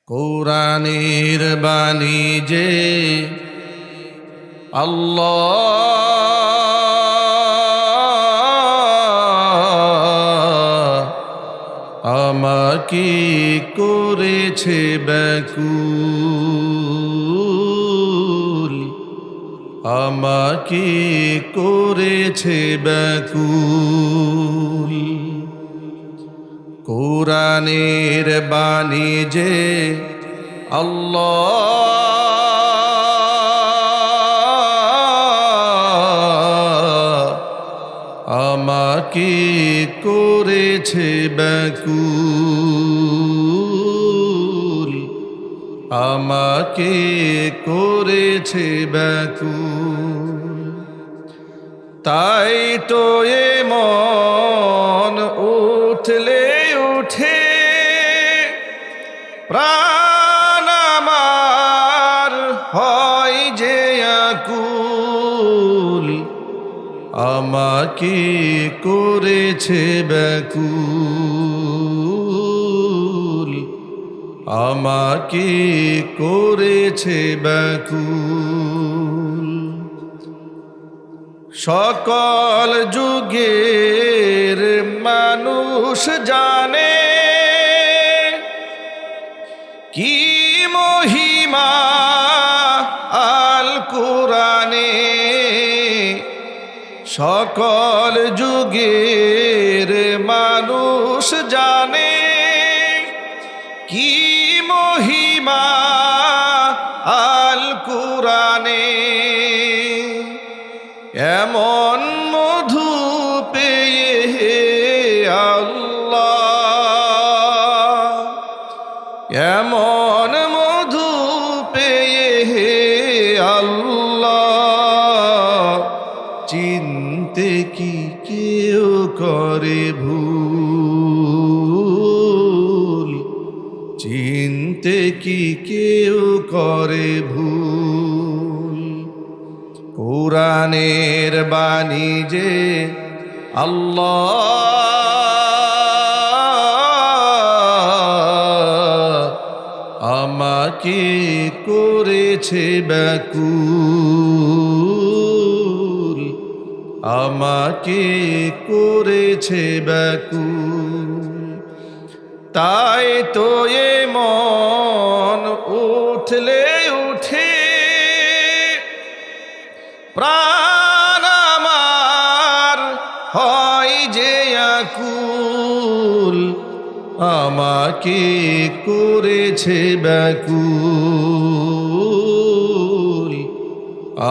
কোরআনের বাণী যে আল্লাহ আমাকে করেছে ব্যাকুল, আমাকে করেছে ব্যাকুল। কোরআনের বাণী যে আল্লাহ আমাকে করেছে ব্যাকুল, আমাকে করেছে ব্যাকুল। তাই তো এ মন উঠলে উঠে প্রাণ আমার হয় যে আকুল, আমাকে করেছে ব্যাকুল, আমাকে করেছে ব্যাকুল। সকল যুগের মানুষ জানে কি মহিমা আল কোরআনে, সকল যুগের মানুষ জানে কি মহিমা আল কোরআনে। এমন মধু পেয়ে আল্লাহ, এমন মধু পেয়ে আল্লাহ চিনতে কি কেউ করে ভুল, চিনতে কি কেউ করে ভুল। কোরআনের বাণী যে আল্লাহ আমাকে করেছে ব্যাকুল, আমাকে করেছে ব্যাকুল। তাই তো এ মন উঠলে উঠে প্রাণ আমার হয় যে আকুল, আমাকে করেছে ব্যাকুল,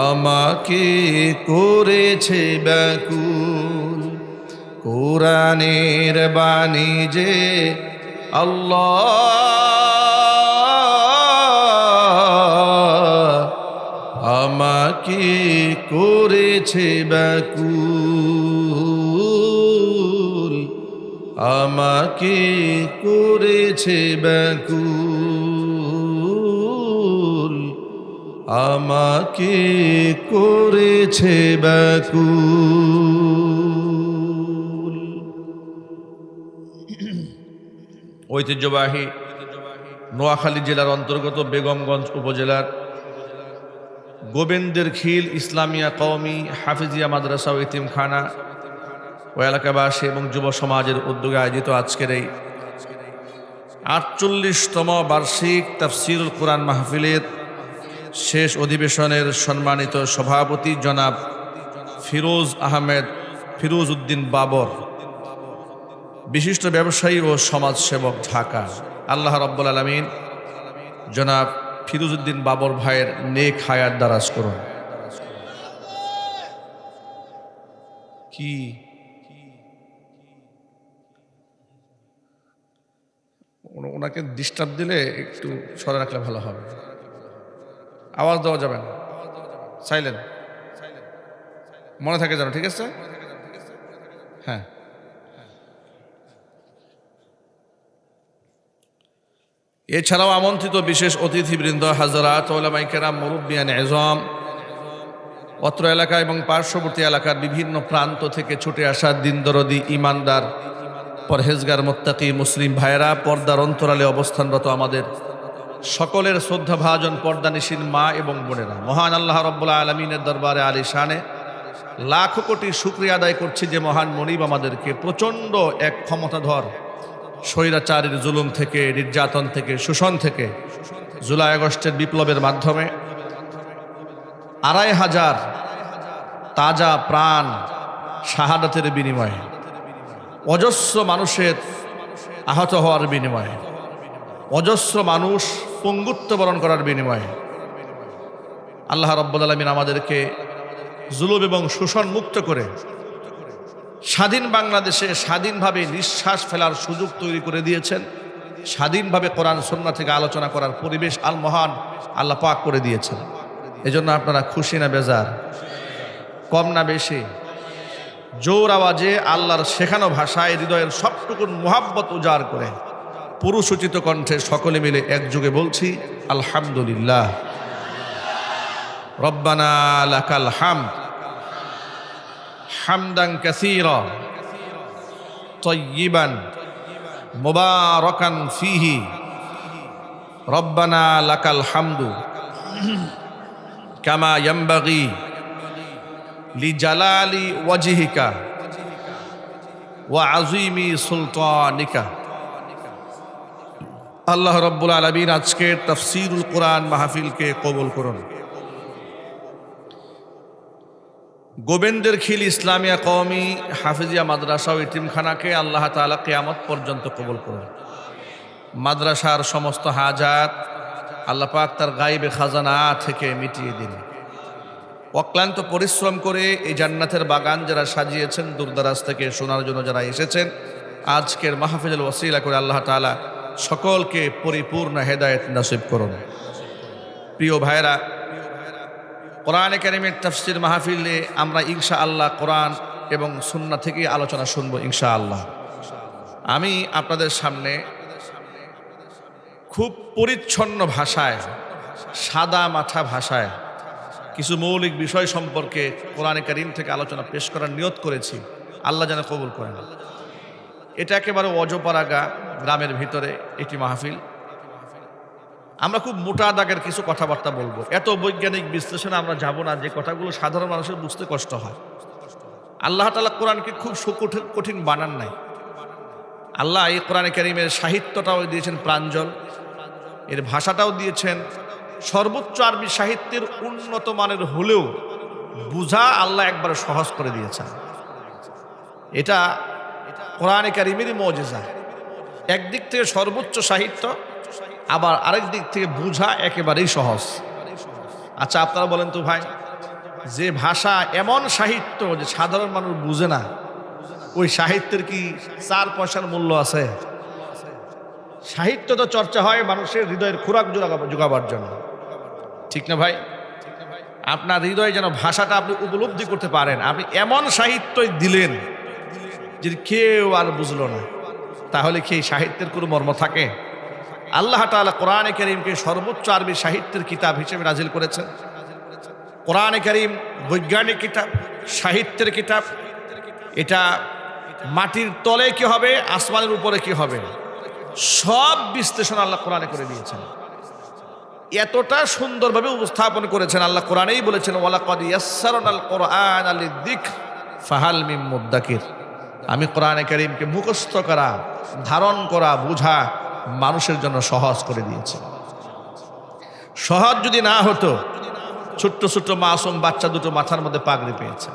আমাকে করেছে ব্যাকুল। কোরআনের বাণী যে আল্লাহ আমাকে করেছে ব্যাকুল, আমাকে করেছে ব্যাকুল, আমাকে করেছে ব্যাকুল। ঐতিহ্যবাহী নোয়াখালী জেলার অন্তর্গত বেগমগঞ্জ উপজেলার গোবিন্দের খিল ইসলামিয়া কওমি হাফিজিয়া মাদ্রাসা ও এতিমখানা ও এলাকাবাসী এবং যুব সমাজের উদ্যোগে আয়োজিত আজকের এই 48তম বার্ষিক তাফসিরুল কোরআন মাহফিলের শেষ অধিবেশনের সম্মানিত সভাপতি জনাব ফিরোজ আহমেদ ফিরোজ উদ্দিন বাবর, বিশিষ্ট ব্যবসায়ী ও সমাজসেবক, ঢাকা। আল্লাহ রাব্বুল আলামিন জনাব ফিরোজ উদ্দিন বাবর ভাইয়ের নেক হায়াত দারাজ করুন। কি ওনাকে ডিস্টার্ব দিলে একটু সরে রাখলে ভালো হবে, আওয়াজ দেওয়া যাবে না, সাইলেন্ট মনে থাকে যেন, ঠিক আছে? হ্যাঁ। এছাড়াও আমন্ত্রিত বিশেষ অতিথিবৃন্দ, হাজরাত, উলামায়ে কেরাম, মুরব্বিয়ান এজম, অত্র এলাকা এবং পার্শ্ববর্তী এলাকার বিভিন্ন প্রান্ত থেকে ছুটে আসা দিনদরদি, ইমানদার, পরহেজগার, মুত্তাকি মুসলিম ভাইয়েরা, পর্দার অন্তরালে অবস্থানরত আমাদের সকলের শ্রদ্ধাভাজন পর্দানিশীল মা এবং বোনেরা, মহান আল্লাহ রাব্বুল আলামিনের দরবারে আলিশানে লাখো কোটি শুকরিয়া আদায় করছি যে মহান মনিব আমাদেরকে প্রচণ্ড এক ক্ষমতাধর স্বৈরাচারীর জুলুম থেকে, নির্যাতন থেকে, শোষণ থেকে জুলাই আগস্টের বিপ্লবের মাধ্যমে ২৫০০ তাজা প্রাণ শাহাদাতের বিনিময়ে, অজস্র মানুষের আহত হওয়ার বিনিময়ে, অজস্র মানুষ পঙ্গুত্ব বরণ করার বিনিময়ে আল্লাহ রাব্বুল আলামিন আমাদেরকে জুলুম এবং শোষণ মুক্ত করে স্বাধীন বাংলাদেশে স্বাধীনভাবে নিঃশ্বাস ফেলার সুযোগ তৈরি করে দিয়েছেন। স্বাধীনভাবে কোরআন সুন্নাহ থেকে আলোচনা করার পরিবেশ মহান আল্লাহ পাক করে দিয়েছেন। এজন্য আপনারা খুশি না বেজার, কম না বেশি? জোর আওয়াজে আল্লাহর শেখানো ভাষায় হৃদয়ের সবটুকু মুহাব্বত উজাড় করে পুরুষোচিত কণ্ঠে সকলে মিলে একযোগে বলছি আলহামদুলিল্লাহ। রব্বানা লাকাল হামদ হামদান কাসীরা তাইয়িবান মুবারাকান ফীহি। রব্বানা লাকাল হামদু কামা ইয়ানবাগি লিজালালি ওয়াজহিকা ওয়া আযীমি সুলতানিকা। আল্লাহ রাব্বুল আলামিন আজকের তাফসীরুল কোরআন মাহফিলকে কবুল করুন। গোবিন্দের খিল ইসলামিয়া কওমি হাফিজিয়া মাদ্রাসা ও ইতিমখানাকে আল্লাহ তাআলা কিয়ামত পর্যন্ত কবুল করুন। মাদ্রাসার সমস্ত হাজাত আল্লাহ পাক তার গায়বে খাজানা থেকে মিটিয়ে দিন। অক্লান্ত পরিশ্রম করে এই জান্নাতের বাগান যারা সাজিয়েছেন, দূরদরাজ থেকে শোনার জন্য যারা এসেছেন, আজকের মাহফিলের ওসিলা করে আল্লাহ তাআলা সকলকে পরিপূর্ণ হেদায়েত নসিব করুন। প্রিয় ভাইরা, কোরআনে কারীমের তাফসীর মাহফিলে আমরা ইনশাআল্লাহ কোরআন এবং সুন্নাহ থেকে আলোচনা শুনব ইনশাআল্লাহ। আমি আপনাদের সামনে খুব পরিচ্ছন্ন ভাষায়, সাদা মাঠা ভাষায় কিছু মৌলিক বিষয় সম্পর্কে কোরআনে কারীম থেকে আলোচনা পেশ করার নিয়ত করেছি। আল্লাহ যেন কবুল করেন। এটা একেবারে অজপাড়াগা গ্রামের ভিতরে একটি মাহফিল। আমরা খুব মোটা দাগের কিছু কথাবার্তা বলবো। এত বৈজ্ঞানিক বিশ্লেষণে আমরা যাব না যে কথাগুলো সাধারণ মানুষের বুঝতে কষ্ট হয়। আল্লাহ তাআলা কোরআনকে খুব কঠিন বানান নাই। আল্লাহ এই কোরআনে কারীমের সাহিত্যটাও দিয়েছেন প্রাঞ্জল, এর ভাষাটাও দিয়েছেন সর্বোচ্চ আরবি সাহিত্যের উন্নত মানের হলেও বুঝা আল্লাহ একবারে সহজ করে দিয়েছেন। এটা কোরআনে কারীমেরই মুজিজা। একদিক থেকে সর্বোচ্চ সাহিত্য, আবার আরেক দিক থেকে বুঝা একেবারেই সহজ। আচ্ছা আপনারা বলেন তো ভাই, যে ভাষা এমন সাহিত্য যে সাধারণ মানুষ বুঝে না, ওই সাহিত্যের কি 4 পয়সার মূল্য আছে? সাহিত্য তো চর্চা হয় মানুষের হৃদয়ের খোরাক যোগাবার জন্য, ঠিক না ভাই? আপনার হৃদয়ে যেন ভাষাটা আপনি উপলব্ধি করতে পারেন। আপনি এমন সাহিত্যই দিলেন যে কেউ আর বুঝলো না, তাহলে কি এই সাহিত্যের কোনো মর্ম থাকে? আল্লাহ তাআলা কোরআনে কারীমকে সর্বোচ্চ আরবি সাহিত্যের কিতাব হিসেবে নাজিল করেছেন। কোরআনে কারীম বৈজ্ঞানিক কিতাব, সাহিত্যের কিতাব। এটা মাটির তলে কি হবে, আসমানের উপরে কি হবে, সব বিশ্লেষণ আল্লাহ কোরআনে করে দিয়েছেন। এতটা সুন্দরভাবে উপস্থাপন করেছেন আল্লাহ কোরআনেই বলেছেন, ওয়ালাকাদ ইয়াসসারনাল কোরআনা লিযিকর ফাহাল মিন মুদ্দাকির। আমি কোরআনে কারীমকে মুখস্থ করা, ধারণ করা, বোঝা মানুষের জন্য সহজ করে দিয়েছে। সহজ যদি না হতো, ছোট্ট ছোট্ট মাসুম বাচ্চা দুটো মাথার মধ্যে পাগড়ি পেয়েছে।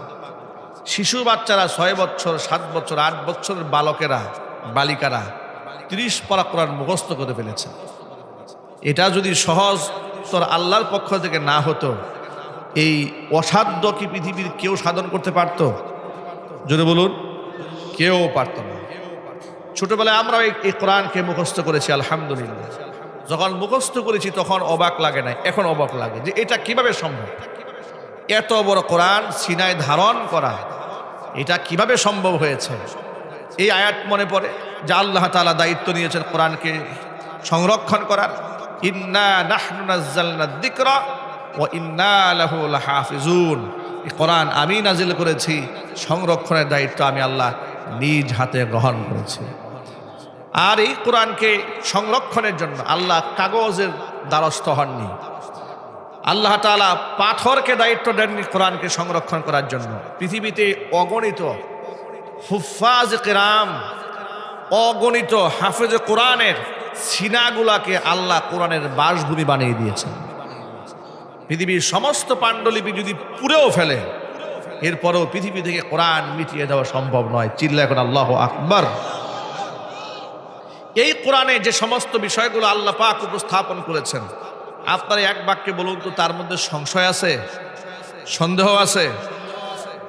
শিশু বাচ্চারা 6 বছর, 7 বছর, 8 বছরের বালকেরা, বালিকারা 30 পারা কোরআন মুখস্থ করে ফেলেছে। এটা যদি সহজ তোর আল্লাহর পক্ষ থেকে না হতো, এই অসাধ্য কি পৃথিবীর কেউ সাধন করতে পারত? যদি বলুন, কেউ পারত না। ছোটবেলায় আমরা এই কোরআনকে মুখস্থ করেছি, আলহামদুলিল্লাহ। যখন মুখস্থ করেছি তখন অবাক লাগে না, এখন অবাক লাগে যে এটা কিভাবে সম্ভব। এত বড় কোরআন সিনায় ধারণ করা, এটা কিভাবে সম্ভব হয়েছে? এই আয়াত মনে পড়ে যে আল্লাহ তাআলা দায়িত্ব নিয়েছেন কোরআনকে সংরক্ষণ করার। ইন্না নাহনু নাযালনা যিকরা ওয়া ইন্না লাহু লাহাফিজুন। এই কোরআন আমি নাজিল করেছি, সংরক্ষণের দায়িত্ব আমি আল্লাহ নিজ হাতে গ্রহণ করেছি। আর এই কোরআনকে সংরক্ষণের জন্য আল্লাহ কাগজের দ্বারস্থ হননি। আল্লাহ তাআলা পাথরকে দায়িত্ব দেননি কোরআনকে সংরক্ষণ করার জন্য। পৃথিবীতে অগণিত হুফাজ কেরাম, অগণিত হাফেজ কোরআনের সিনাগুলাকে আল্লাহ কোরআনের বাসভূমি বানিয়ে দিয়েছেন। পৃথিবীর সমস্ত পাণ্ডুলিপি যদি পুড়েও ফেলে, এরপরেও পৃথিবী থেকে কোরআন মিটিয়ে দেওয়া সম্ভব নয়। চিল্লা এখন আল্লাহু আকবার। এই কোরআনে যে সমস্ত বিষয়গুলো আল্লাহ পাক উপস্থাপন করেছেন, আপনারা এক বাক্যে বলুন তো তার মধ্যে সংশয় আছে, সন্দেহ আছে?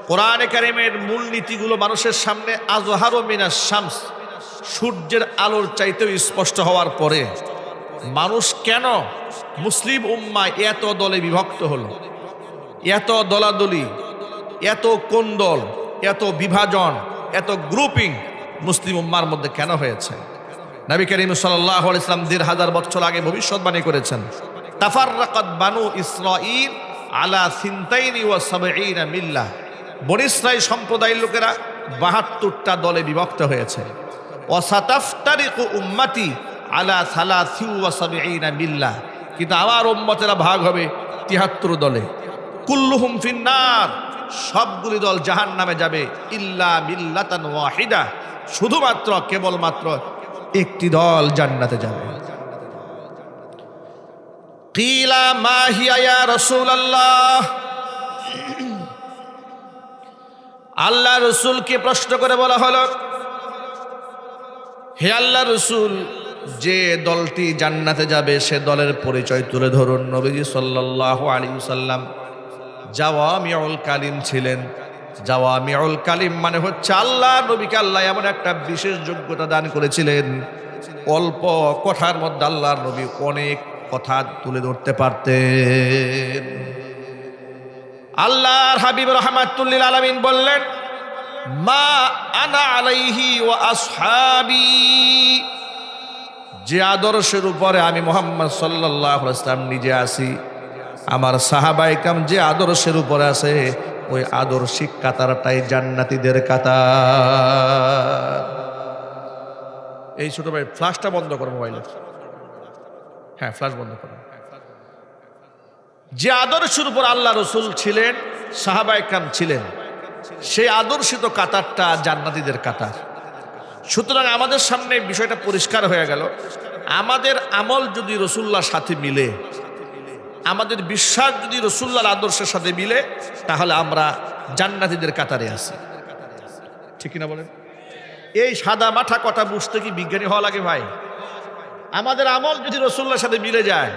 কোরআনে কারিমের মূল নীতিগুলো মানুষের সামনে আজহারু মিনাশ শামস, সূর্যের আলোর চাইতেও স্পষ্ট হওয়ার পরে মানুষ কেন মুসলিম উম্মাহ এত দলে বিভক্ত হলো? এত দলাদলি, এত কোন্দল, এত বিভাজন, এত গ্রুপিং মুসলিম উম্মার মধ্যে কেন হয়েছে? নবী করিম সাল্লাল্লাহু আলাইহি ওয়াসাল্লাম ১৫০০ বছর আগে ভবিষ্যৎবাণী করেছেন, তাফাররাকাত বানু ইসরাঈল আলা সিনতাইনি ওয়া সাবঈনা মিল্লাহ। বনী ইসরাঈল সম্প্রদায়ের লোকেরা ৭২টা দলে বিভক্ত হয়েছে। ওয়া সাতাফতারিকু উম্মতি আলা সালাসি ওয়া সাবঈনা মিল্লাহ। কিন্তু আমার উম্মতেরা ভাগ হবে ৭৩ দলে। কুল্লুহুম ফিন্নার, সবগুলি দল জাহান্নামে যাবে। ইল্লা মিল্লাতান ওয়াহিদা, শুধুমাত্র কেবলমাত্র একটি দল জান্নাতে যাবে। কিলা মা হিয়া ইয়া রাসূলুল্লাহ, আল্লাহ রাসূলকে প্রশ্ন করে বলা হলো, হে আল্লাহ রাসূল, যে দলটি জান্নাতে যাবে সে দলের পরিচয় তুলে ধরুন। নবীজি সাল্লাল্লাহু আলাইহি ওয়াসাল্লাম জাওয়ামিউল কালিম ছিলেন। জাওয়ামিউল কালিম মানে হচ্ছে আল্লাহ নবীকে আল্লাহ এমন একটা বিশেষ যোগ্যতা দান করেছিলেন, অল্প কথার মধ্যে আল্লাহর নবী অনেক কথা তুলে ধরতে পারতেন। আল্লাহর হাবিব রাহমাতুল লিল আলামিন বললেন, মা আনা আলাইহি ওয়া আসহাবি, যে আদর্শের উপরে আমি মুহাম্মদ সাল্লাল্লাহু আলাইহি ওয়াসাল্লাম নিজে আছি, আমার সাহাবায়ে কেরাম যে আদর্শের উপরে আছে, ওই আদর্শিক কাতারটাই জান্নাতীদের কাতার। এই ছোট ভাই ফ্ল্যাশটা বন্ধ করো মোবাইলের। হ্যাঁ, ফ্ল্যাশ বন্ধ করো। যে আদর্শের উপর আল্লাহ রসুল ছিলেন, সাহাবায়ে কেরাম ছিলেন, সেই আদর্শিত কাতারটা জান্নাতীদের কাতার। সুতরাং আমাদের সামনে বিষয়টা পরিষ্কার হয়ে গেল, আমাদের আমল যদি রসুল্লাহর সাথে মিলে, আমাদের বিশ্বাস যদি রসুল্লাহর আদর্শের সাথে মিলে, তাহলে আমরা জান্নাতীদের কাতারে আছি। ঠিক কিনা বলেন? এই সাদা মাঠা কথা বুঝতে কি বিজ্ঞানী হওয়া লাগে ভাই? আমাদের আমল যদি রসুল্লাহর সাথে মিলে যায়,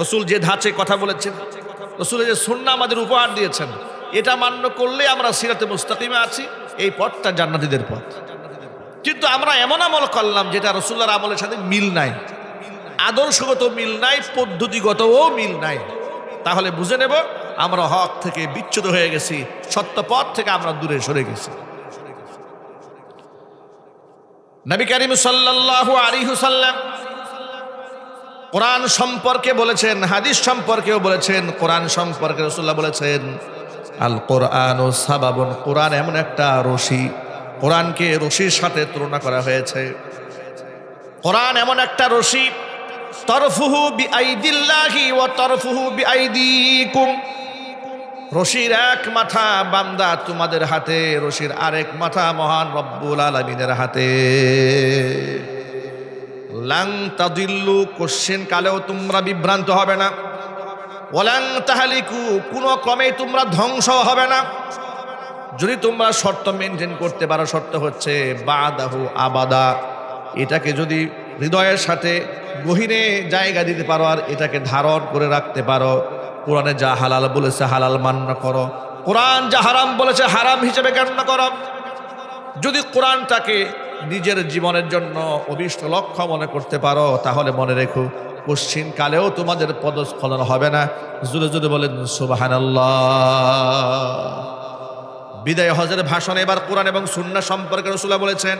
রসুল যে ধাঁচে কথা বলেছেন, রসুলের যে সুন্নাহ আমাদের উপহার দিয়েছেন, এটা মান্য করলে আমরা সিরাতে মুস্তাকিমে আছি, এই পথটা জান্নাতীদের পথ। কিন্তু আমরা এমন আমল করলাম যেটা রসুল্লাহর আমলের সাথে মিল নাই, আদর্শগত মিল নাই, পদ্ধতিগতও মিল নাই, তাহলে বুঝে নেব আমরা হক থেকে বিচ্যুত হয়ে গেছি, সত্য পথ থেকে আমরা দূরে সরে গেছি। নবী করিম সাল্লাল্লাহু আলাইহি ওয়াসাল্লাম কোরআন সম্পর্কে বলেছেন, হাদিস সম্পর্কেও বলেছেন। কোরআন সম্পর্কে রাসূলুল্লাহ বলেছেন, আল কোরআনু সাবাবুন, কোরআন এমন একটা রশি, কোরআনকে রশির সাথে তুলনা করা হয়েছে। কোরআন এমন একটা রশি, তরফুহু বিআইদিল্লাহি ওয়া তরফুহু বিআইদিকুম, রশির এক মাথা বান্দা তোমাদের হাতে, রশির আরেক মাথা মহান রব্বুল আলামিনের হাতে। লাং তাদিল্লু, কোশ্চেন কালেও তোমরা বিভ্রান্ত হবে না। ওয়ালাং তাহলিকু, কোনো ক্রমেই তোমরা ধ্বংস হবে না, যদি তোমরা শর্ত মেনটেন করতে পারো। শর্ত হচ্ছে বাদাহু আবাদা, এটাকে যদি হৃদয়ের সাথে গহীনে জায়গা দিতে পারো আর এটাকে ধারণ করে রাখতে পারো। কোরআনে যা হালাল বলেছে হালাল মান্য করো, কোরআন যা হারাম বলেছে হারাম হিসেবে গণ্য করো। যদি কোরআনটাকে নিজের জীবনের জন্য অভিষ্ট লক্ষ্য মনে করতে পারো, তাহলে মনে রেখো কোশ্চিন কালেও তোমাদের পদস্খলন হবে না। জোরে জোরে বলেন সুবহানাল্লাহ। বিদায় হজের ভাষণে এবার কোরআন এবং সুন্নাহ সম্পর্কে রাসূলুল্লাহ বলেছেন,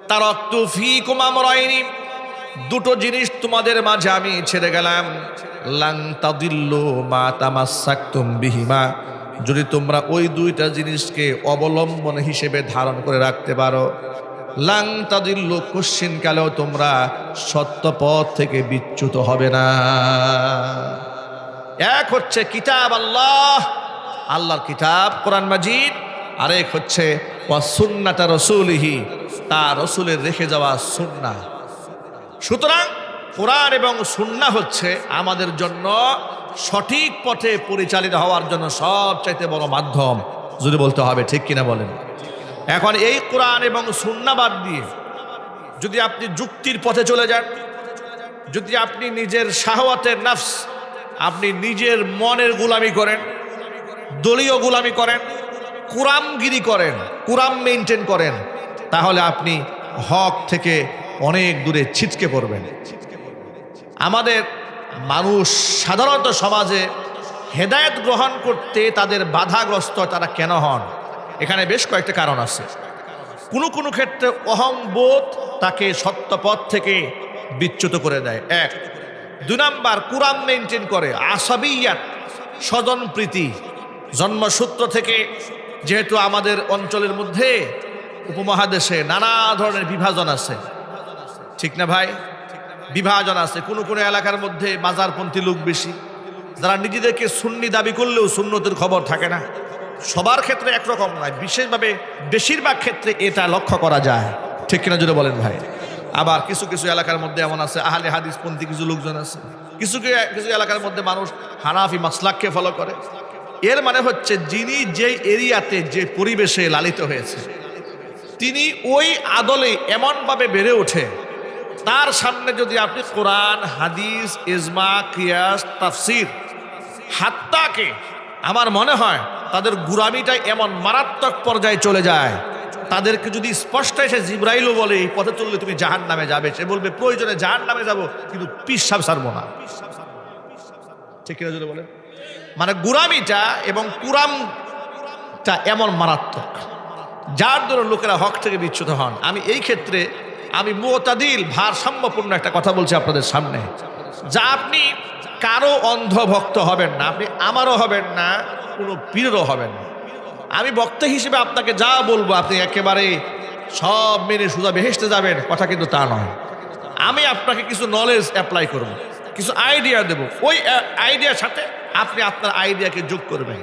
তারাকতু ফীকুম আমরাইনি, দুটো জিনিস তোমাদের মাঝে আমি ছেড়ে গেলাম। লাং তাদিল্লু মা তামাসসাকতুম বিহিমা, যদি তোমরা ওই দুইটা জিনিসকে অবলম্বন হিসেবে ধারণ করে রাখতে পারো। লাং তাদিল্লু, কোশ্চিন কালেও তোমরা সত্য পথ থেকে বিচ্যুত হবে না। এক হচ্ছে কিতাব আল্লাহ, আল্লাহর কিতাব কোরআন মাজিদ, আরেক হচ্ছে ওয়া সুন্নাতা রাসূলিহি, তার রাসূলের রেখে যাওয়া সুন্নাহ। সুতরাং কোরআন এবং সুন্নাহ হচ্ছে আমাদের জন্য সঠিক পথে পরিচালিত হওয়ার জন্য সবচাইতে বড় মাধ্যম, যদি বলতে হবে, ঠিক কিনা বলেন? এখন এই কোরআন এবং সুন্নাহ বাদ দিয়ে যদি আপনি যুক্তির পথে চলে যান, যদি আপনি নিজের শাহওয়াতের নফস, আপনি নিজের মনের গোলামি করেন, দলীয় গোলামি করেন, কুরামগিরি করেন, কুরাম মেনটেন করেন, তাহলে আপনি হক থেকে অনেক দূরে ছিটকে পড়বেন। আমাদের মানুষ সাধারণত সমাজে হেদায়েত গ্রহণ করতে তাদের বাধাগ্রস্ত তারা কেন হন? এখানে বেশ কয়েকটা কারণ আছে। কোনো কোনো ক্ষেত্রে অহংবোধ তাকে সত্যপথ থেকে বিচ্যুত করে দেয়, এক। দুই নাম্বার, কুরাম মেনটেন করে, আসাবিয়াত, স্বজন প্রীতি। জন্মসূত্র থেকে যেহেতু আমাদের অঞ্চলের মধ্যে, উপমহাদেশে নানা ধরনের বিভাজন আছে, ঠিক না ভাই? বিভাজন আছে। কোনো কোনো এলাকার মধ্যে মাজারপন্থী লোক বেশি, যারা নিজেদেরকে সুন্নি দাবি করলেও সুন্নতের খবর থাকে না। সবার ক্ষেত্রে একরকম নয়, বিশেষভাবে বেশিরভাগ ক্ষেত্রে এটা লক্ষ্য করা যায়, ঠিক কিনা যদি বলেন ভাই? আবার কিছু কিছু এলাকার মধ্যে এমন আছে আহলে হাদিসপন্থী কিছু লোকজন আছে, কিছু কিছু এলাকার মধ্যে মানুষ হানাফি মাসলাককে ফলো করে। এর মানে হচ্ছে যিনি যে এরিয়াতে যে পরিবেশে লালিত হয়েছে, তিনি ওই আদলে এমনভাবে বেড়ে ওঠে, তার সামনে যদি আপনি কোরআন, হাদিস, ইজমা, কিয়াস, তাফসির, হাত্তাকে, আমার মনে হয় তাদের গুরামিটা এমন মারাত্মক পর্যায়ে চলে যায়, তাদেরকে যদি স্পষ্ট এসে জিব্রাইলও বলে এই পথে চললে তুমি জাহান্নামে যাবে, সে বলবে প্রয়োজনে জাহান্নামে যাব কিন্তু পিসাব ছাড়বো না, ঠিক কিনা যদি বলেন? মানে গুরামিটা এবং কুরামটা এমন মারাত্মক, যার দ্বারা লোকেরা হক থেকে বিচ্যুত হন। আমি এই ক্ষেত্রে আমি মুতাদিল, ভারসাম্যপূর্ণ একটা কথা বলছি আপনাদের সামনে, যা আপনি কারো অন্ধভক্ত হবেন না, আপনি আমারও হবেন না, কোনো পীরেরও হবেন না। আমি বক্তা হিসেবে আপনাকে যা বলবো আপনি একেবারে সব মেনে সোজা বেহেশতে যাবেন, কথা কিন্তু তা নয়। আমি আপনাকে কিছু নলেজ অ্যাপ্লাই করব, কিছু আইডিয়া দেব, ওই আইডিয়ার সাথে আপনি আপনার আইডিয়াকে যোগ করবেন।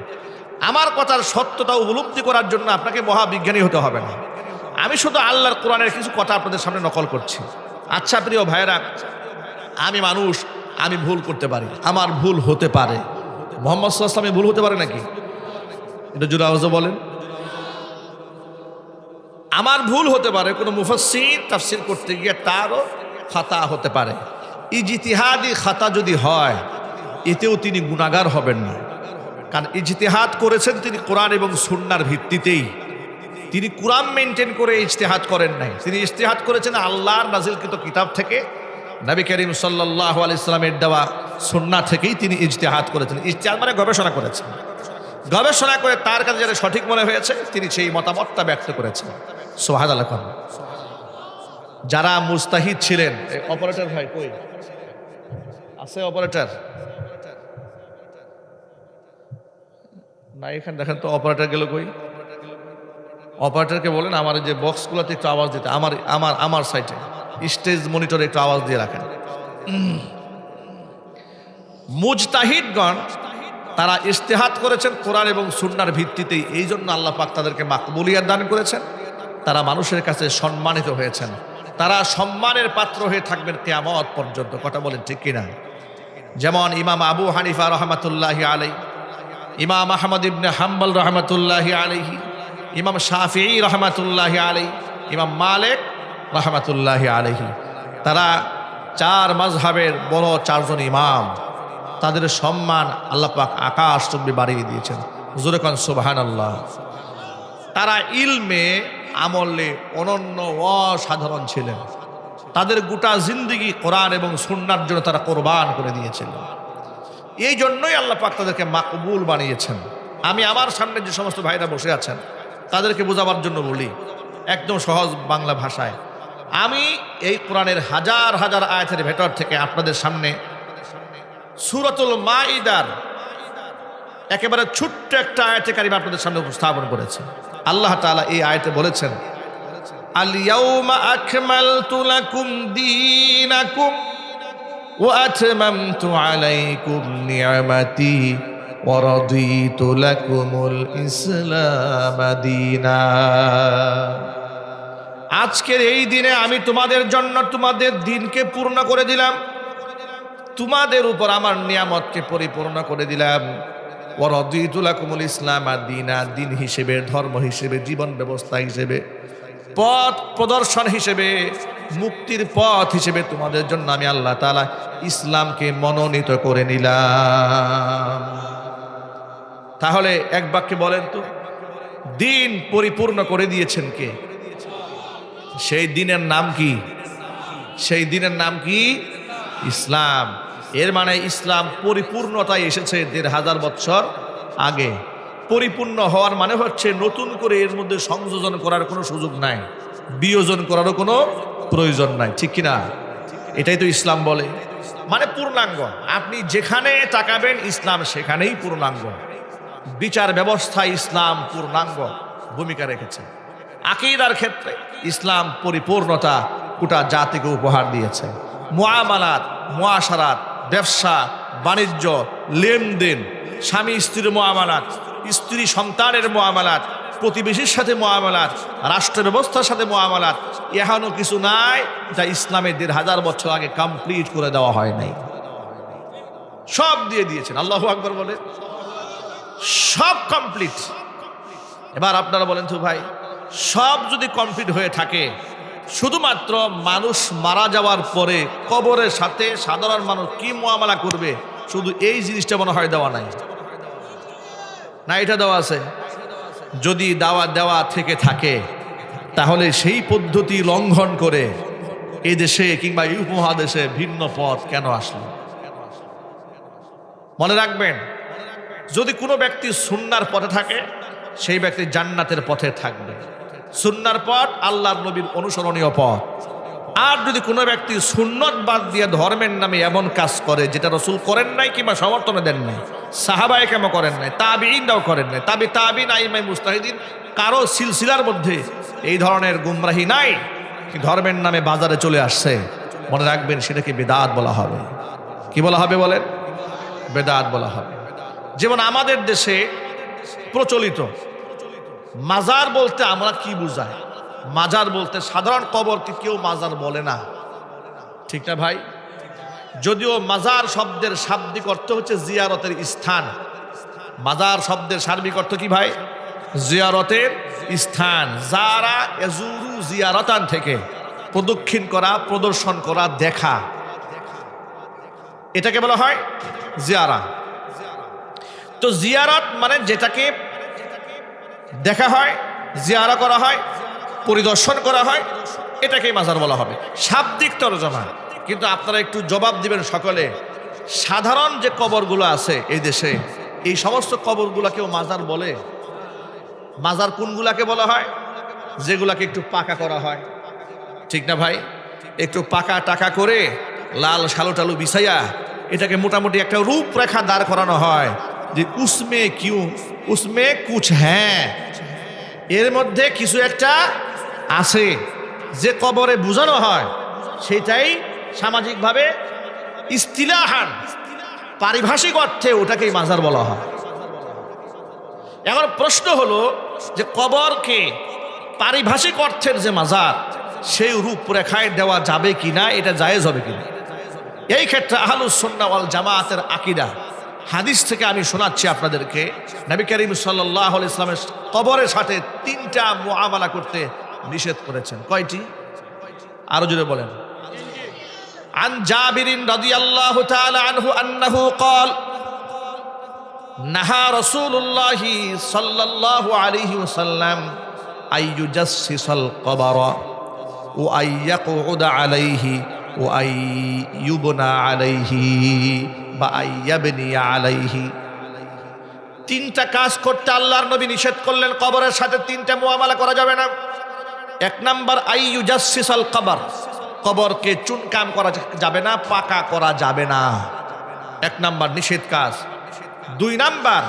আমার কথার সত্যতা উপলব্ধি করার জন্য আপনাকে মহাবিজ্ঞানী হতে হবে না। আমি শুধু আল্লাহর কোরআনের কিছু কথা আপনাদের সামনে নকল করছি। আচ্ছা প্রিয় ভাইরা, আমি মানুষ, আমি ভুল করতে পারি, আমার ভুল হতে পারে। মুহাম্মদ সাল্লাল্লাহু আলাইহি ওয়াসাল্লাম ভুল হতে পারে নাকি? এটা জোরে আওয়াজে বলেন। আমার ভুল হতে পারে, কোনো মুফাসসির তাফসীর করতে গিয়ে তারও খাতা হতে পারে। ইজতিহাদি খাতা যদি হয়, এতেও তিনি গুনাহগার হবেন না, কারণ ইজতিহাদ করেছেন তিনি কোরআন এবং সুন্নাহর ভিত্তিতেই। তিনি কোরআন মেনটেন করে ইজতিহাদ করেন নাই, তিনি ইজতিহাদ করেছেন আল্লাহর নাজিলকৃত কিতাব থেকে, নবী করিম সাল্লাল্লাহু আলাইহি সাল্লামের দেওয়া সুন্নাহ থেকেই তিনি ইজতিহাদ করেছেন। ইজতিহাদ মানে গবেষণা করেছেন, গবেষণা করে তার কাছে যেটা সঠিক মনে হয়েছে তিনি সেই মতামতটা ব্যক্ত করেছেন। সুবহানাল্লাহ। যারা মুস্তাহিদ ছিলেন, অপারেটর ভাই কই আছে? অপারেটর না, এখানে দেখেন তো অপারেটর গেল কই? অপারেটরকে বলেন আমার যে বক্সগুলোতে একটু আওয়াজ দিতে, আমার সাইটে স্টেজ মনিটরে একটু আওয়াজ দিয়ে রাখেন। মুজতাহিদগণ তারা ইজতিহাদ করেছেন কোরআন এবং সুন্নাহর ভিত্তিতেই, এই জন্য আল্লাহ পাক তাদেরকে মাকবুলিয়াত দান করেছেন, তারা মানুষের কাছে সম্মানিত হয়েছেন, তারা সম্মানের পাত্র হয়ে থাকবেন কিয়ামত পর্যন্ত। কথা বলেন ঠিক কিনা? যেমন ইমাম আবু হানিফা রহমাতুল্লাহি আলাইহি, ইমাম আহমদ ইবনে হাম্বল রহমাতুল্লাহি আলাইহি, ইমাম শাফিঈ রহমাতুল্লাহি আলাইহি, ইমাম মালিক রহমাতুল্লাহি আলাইহি, তারা চার মাযহাবের বড় চারজন ইমাম, তাদের সম্মান আল্লাহ পাক আকাশ চুম্বি বাড়িয়ে দিয়েছেন। হুজুরে কোন সুবহানাল্লাহ। তারা ইলমে আমলে অনন্য অসাধারণ ছিলেন, তাদের গোটা জিন্দেগি কোরআন এবং সুন্নাহর জন্য তারা কোরবান করে দিয়েছিলেন। এই জন্যই আল্লাহ পাক তাদেরকে মাকবুল বানিয়েছেন। আমি আমার সামনে যে সমস্ত ভাইরা বসে আছেন তাদেরকে বোঝাবার জন্য বলি একদম সহজ বাংলা ভাষায়, আমি এই কোরআনের হাজার হাজার আয়াতের ভেতর থেকে আপনাদের সামনে সূরাতুল মাইদার একেবারে ছোট্ট একটা আয়াতে কারিমা আপনাদের সামনে উপস্থাপন করেছি। আল্লাহ তাআলা এই আয়াতে বলেছেন, আল-ইয়াউমা আকমালতু লাকুম দীনাকুম ওয়া আতমামতু আলাইকুম নি'মাতি ওয়া রাদিতু লাকুমুল ইসলাম দীনা। আজকের এই দিনে আমি তোমাদের জন্য তোমাদের দিনকে পূর্ণ করে দিলাম, তোমাদের উপর আমার নিয়ামতকে পরিপূর্ণ করে দিলাম। ওয়া রাদিতু লাকুমুল ইসলাম দীনা, দিন হিসেবে, ধর্ম হিসেবে, জীবন ব্যবস্থা হিসেবে, পথ প্রদর্শন হিসেবে, মুক্তির পথ হিসেবে তোমাদের জন্য আমি আল্লাহ তাআলা ইসলামকে মনোনীত করে নিলাম। তাহলে এক বাক্যে বলেন তো, দিন পরিপূর্ণ করে দিয়েছেন কে? সেই দিনের নাম কি? সেই দিনের নাম কি? ইসলাম। এর মানে ইসলাম পরিপূর্ণতায় এসেছে ১৫০০ বছর আগে। পরিপূর্ণ হওয়ার মানে হচ্ছে নতুন করে এর মধ্যে সংযোজন করার কোনো সুযোগ নাই, বিয়োজন করারও কোনো প্রয়োজন নাই, ঠিক কিনা? এটাই তো ইসলাম বলে, মানে পূর্ণাঙ্গ। আপনি যেখানে তাকাবেন ইসলাম সেখানেই পূর্ণাঙ্গ। বিচার ব্যবস্থায় ইসলাম পূর্ণাঙ্গ ভূমিকা রেখেছে। আকীদার ক্ষেত্রে ইসলাম পরিপূর্ণতা গোটা জাতিকে উপহার দিয়েছে। মুআমালাত, মুআশারাত, ব্যবসা বাণিজ্য, লেনদেন, স্বামী স্ত্রীর মুআমালাত, স্ত্রী সন্তানের মুআমালাত, প্রতিবেশীর সাথে মুআমালাত, রাষ্ট্র ব্যবস্থার সাথে মুআমালাত, এখনো কিছু নাই যা ইসলামের ১৫০০ বছর আগে কমপ্লিট করে দেওয়া হয় নাই। সব দিয়ে দিয়েছেন। আল্লাহু আকবার বলে, সব কমপ্লিট। এবার আপনারা বলেন তো ভাই, সব যদি কমপ্লিট হয়ে থাকে, শুধুমাত্র মানুষ মারা যাওয়ার পরে কবরের সাথে সাধারণ মানুষ কি মুআমালা করবে, শুধু এই জিনিসটা মনে হয় দেওয়া নাই, না এটা দেওয়া আছে? যদি দেওয়া থেকে থাকে তাহলে সেই পদ্ধতি লঙ্ঘন করে এই দেশে কিংবা এই উপমহাদেশে ভিন্ন পথ কেন আসলো? মনে রাখবেন, যদি কোনো ব্যক্তি সুন্নাহর পথে থাকে সেই ব্যক্তি জান্নাতের পথে থাকবে। সুন্নাহর পথ আল্লাহর নবীর অনুসরণীয় পথ। আর যদি কোনো ব্যক্তি সুন্নত বাদ দিয়ে ধর্মের নামে এমন কাজ করে যেটা রাসূল করেন নাই কিংবা সমর্থনে দেন নাই, সাহাবায়ে কেরাম করেন নাই, তাবিঈনরাও করেন নাই, তাবিঈন, আইমায়ে মুজতাহিদিন কারো সিলসিলার মধ্যে এই ধরনের গুমরাহি নাই, ধর্মের নামে বাজারে চলে আসছে, মনে রাখবেন সেটাকে বিদআত বলা হবে। কি বলা হবে বলেন? বিদআত বলা হবে। যেমন আমাদের দেশে প্রচলিত মাজার বলতে আমরা কি বুঝাই? মাজার বলতে সাধারণ কবরকে কেউ মাজার বলে না, ঠিক না ভাই? যদিও মাজার শব্দের শাব্দিক অর্থ হচ্ছে জিয়ারতের স্থান। মাজার শব্দের সার্বিক অর্থ কি ভাই? জিয়ারতের স্থান। যারা এজুরু জিয়ারতান থেকে প্রদক্ষিণ করা, প্রদর্শন করা, দেখা, এটাকে বলা হয় জিয়ারা। তো জিয়ারত মানে যেটাকে দেখা হয়, জিয়ারা করা হয়, পরিদর্শন করা হয়, এটাকেই মাজার বলা হবে, শাব্দিক তরজমা। কিন্তু আপনারা একটু জবাব দিবেন সকলে, সাধারণ যে কবরগুলো আছে এই দেশে, এই সমস্ত কবরগুলোকেও মাজার বলে? মাজার কোনগুলাকে বলা হয়? যেগুলাকে একটু পাকা করা হয়, ঠিক না ভাই? একটু পাকা টাকা করে লাল শালু টালু বিছাইয়া এটাকে মোটামুটি একটা রূপরেখা দাঁড় করানো হয় যে উসমে কুছ হ্যাঁ, এর মধ্যে কিছু একটা আছে, যে কবরে বোঝানো হয় সেটাই সামাজিকভাবে ইস্তিলাহান, পারিভাষিক অর্থে ওটাকেই মাজার বলা হয়। এখন প্রশ্ন হলো যে কবরকে পারিভাষিক অর্থের যে মাজার, সেই রূপরেখায় দেওয়া যাবে কিনা, এটা জায়েজ হবে কিনা? এই ক্ষেত্রে আহলুস সুন্নাহ ওয়াল জামাআতের আকীদা, হাদিস থেকে আমি শোনাচ্ছি আপনাদেরকে। নবী করিম সাল্লাল্লাহু আলাইহি ওয়াসাল্লামের কবরের সাথে 3টা মুআমালা করতে নিষেধ করেছেন। কয়টি? আরো জোরে বলেন। আন জাবিরিন রাদিয়াল্লাহু তাআলা আনহু আন্নাহু ক্বাল নাহা রাসূলুল্লাহি সাল্লাল্লাহু আলাইহি ওয়াসাল্লাম আইয়ুজাসসিসাল কবরা ওয়া আইয়াকুদা আলাইহি ওয়া আইয়ুবনা আলাইহি বা আইয়াবনিয়া আলাইহি। 3টা কাজ করতে আল্লাহর নবী নিষেধ করলেন। কবরের সাথে 3টা মুআমালা করা যাবে না। 1 নাম্বার আইয়ুজাসসিসাল কবর, কবরকে চুনকাম করা যাবে না, পাকা করা যাবে না, 1 নাম্বার নিষেধ কাজ। 2 নাম্বার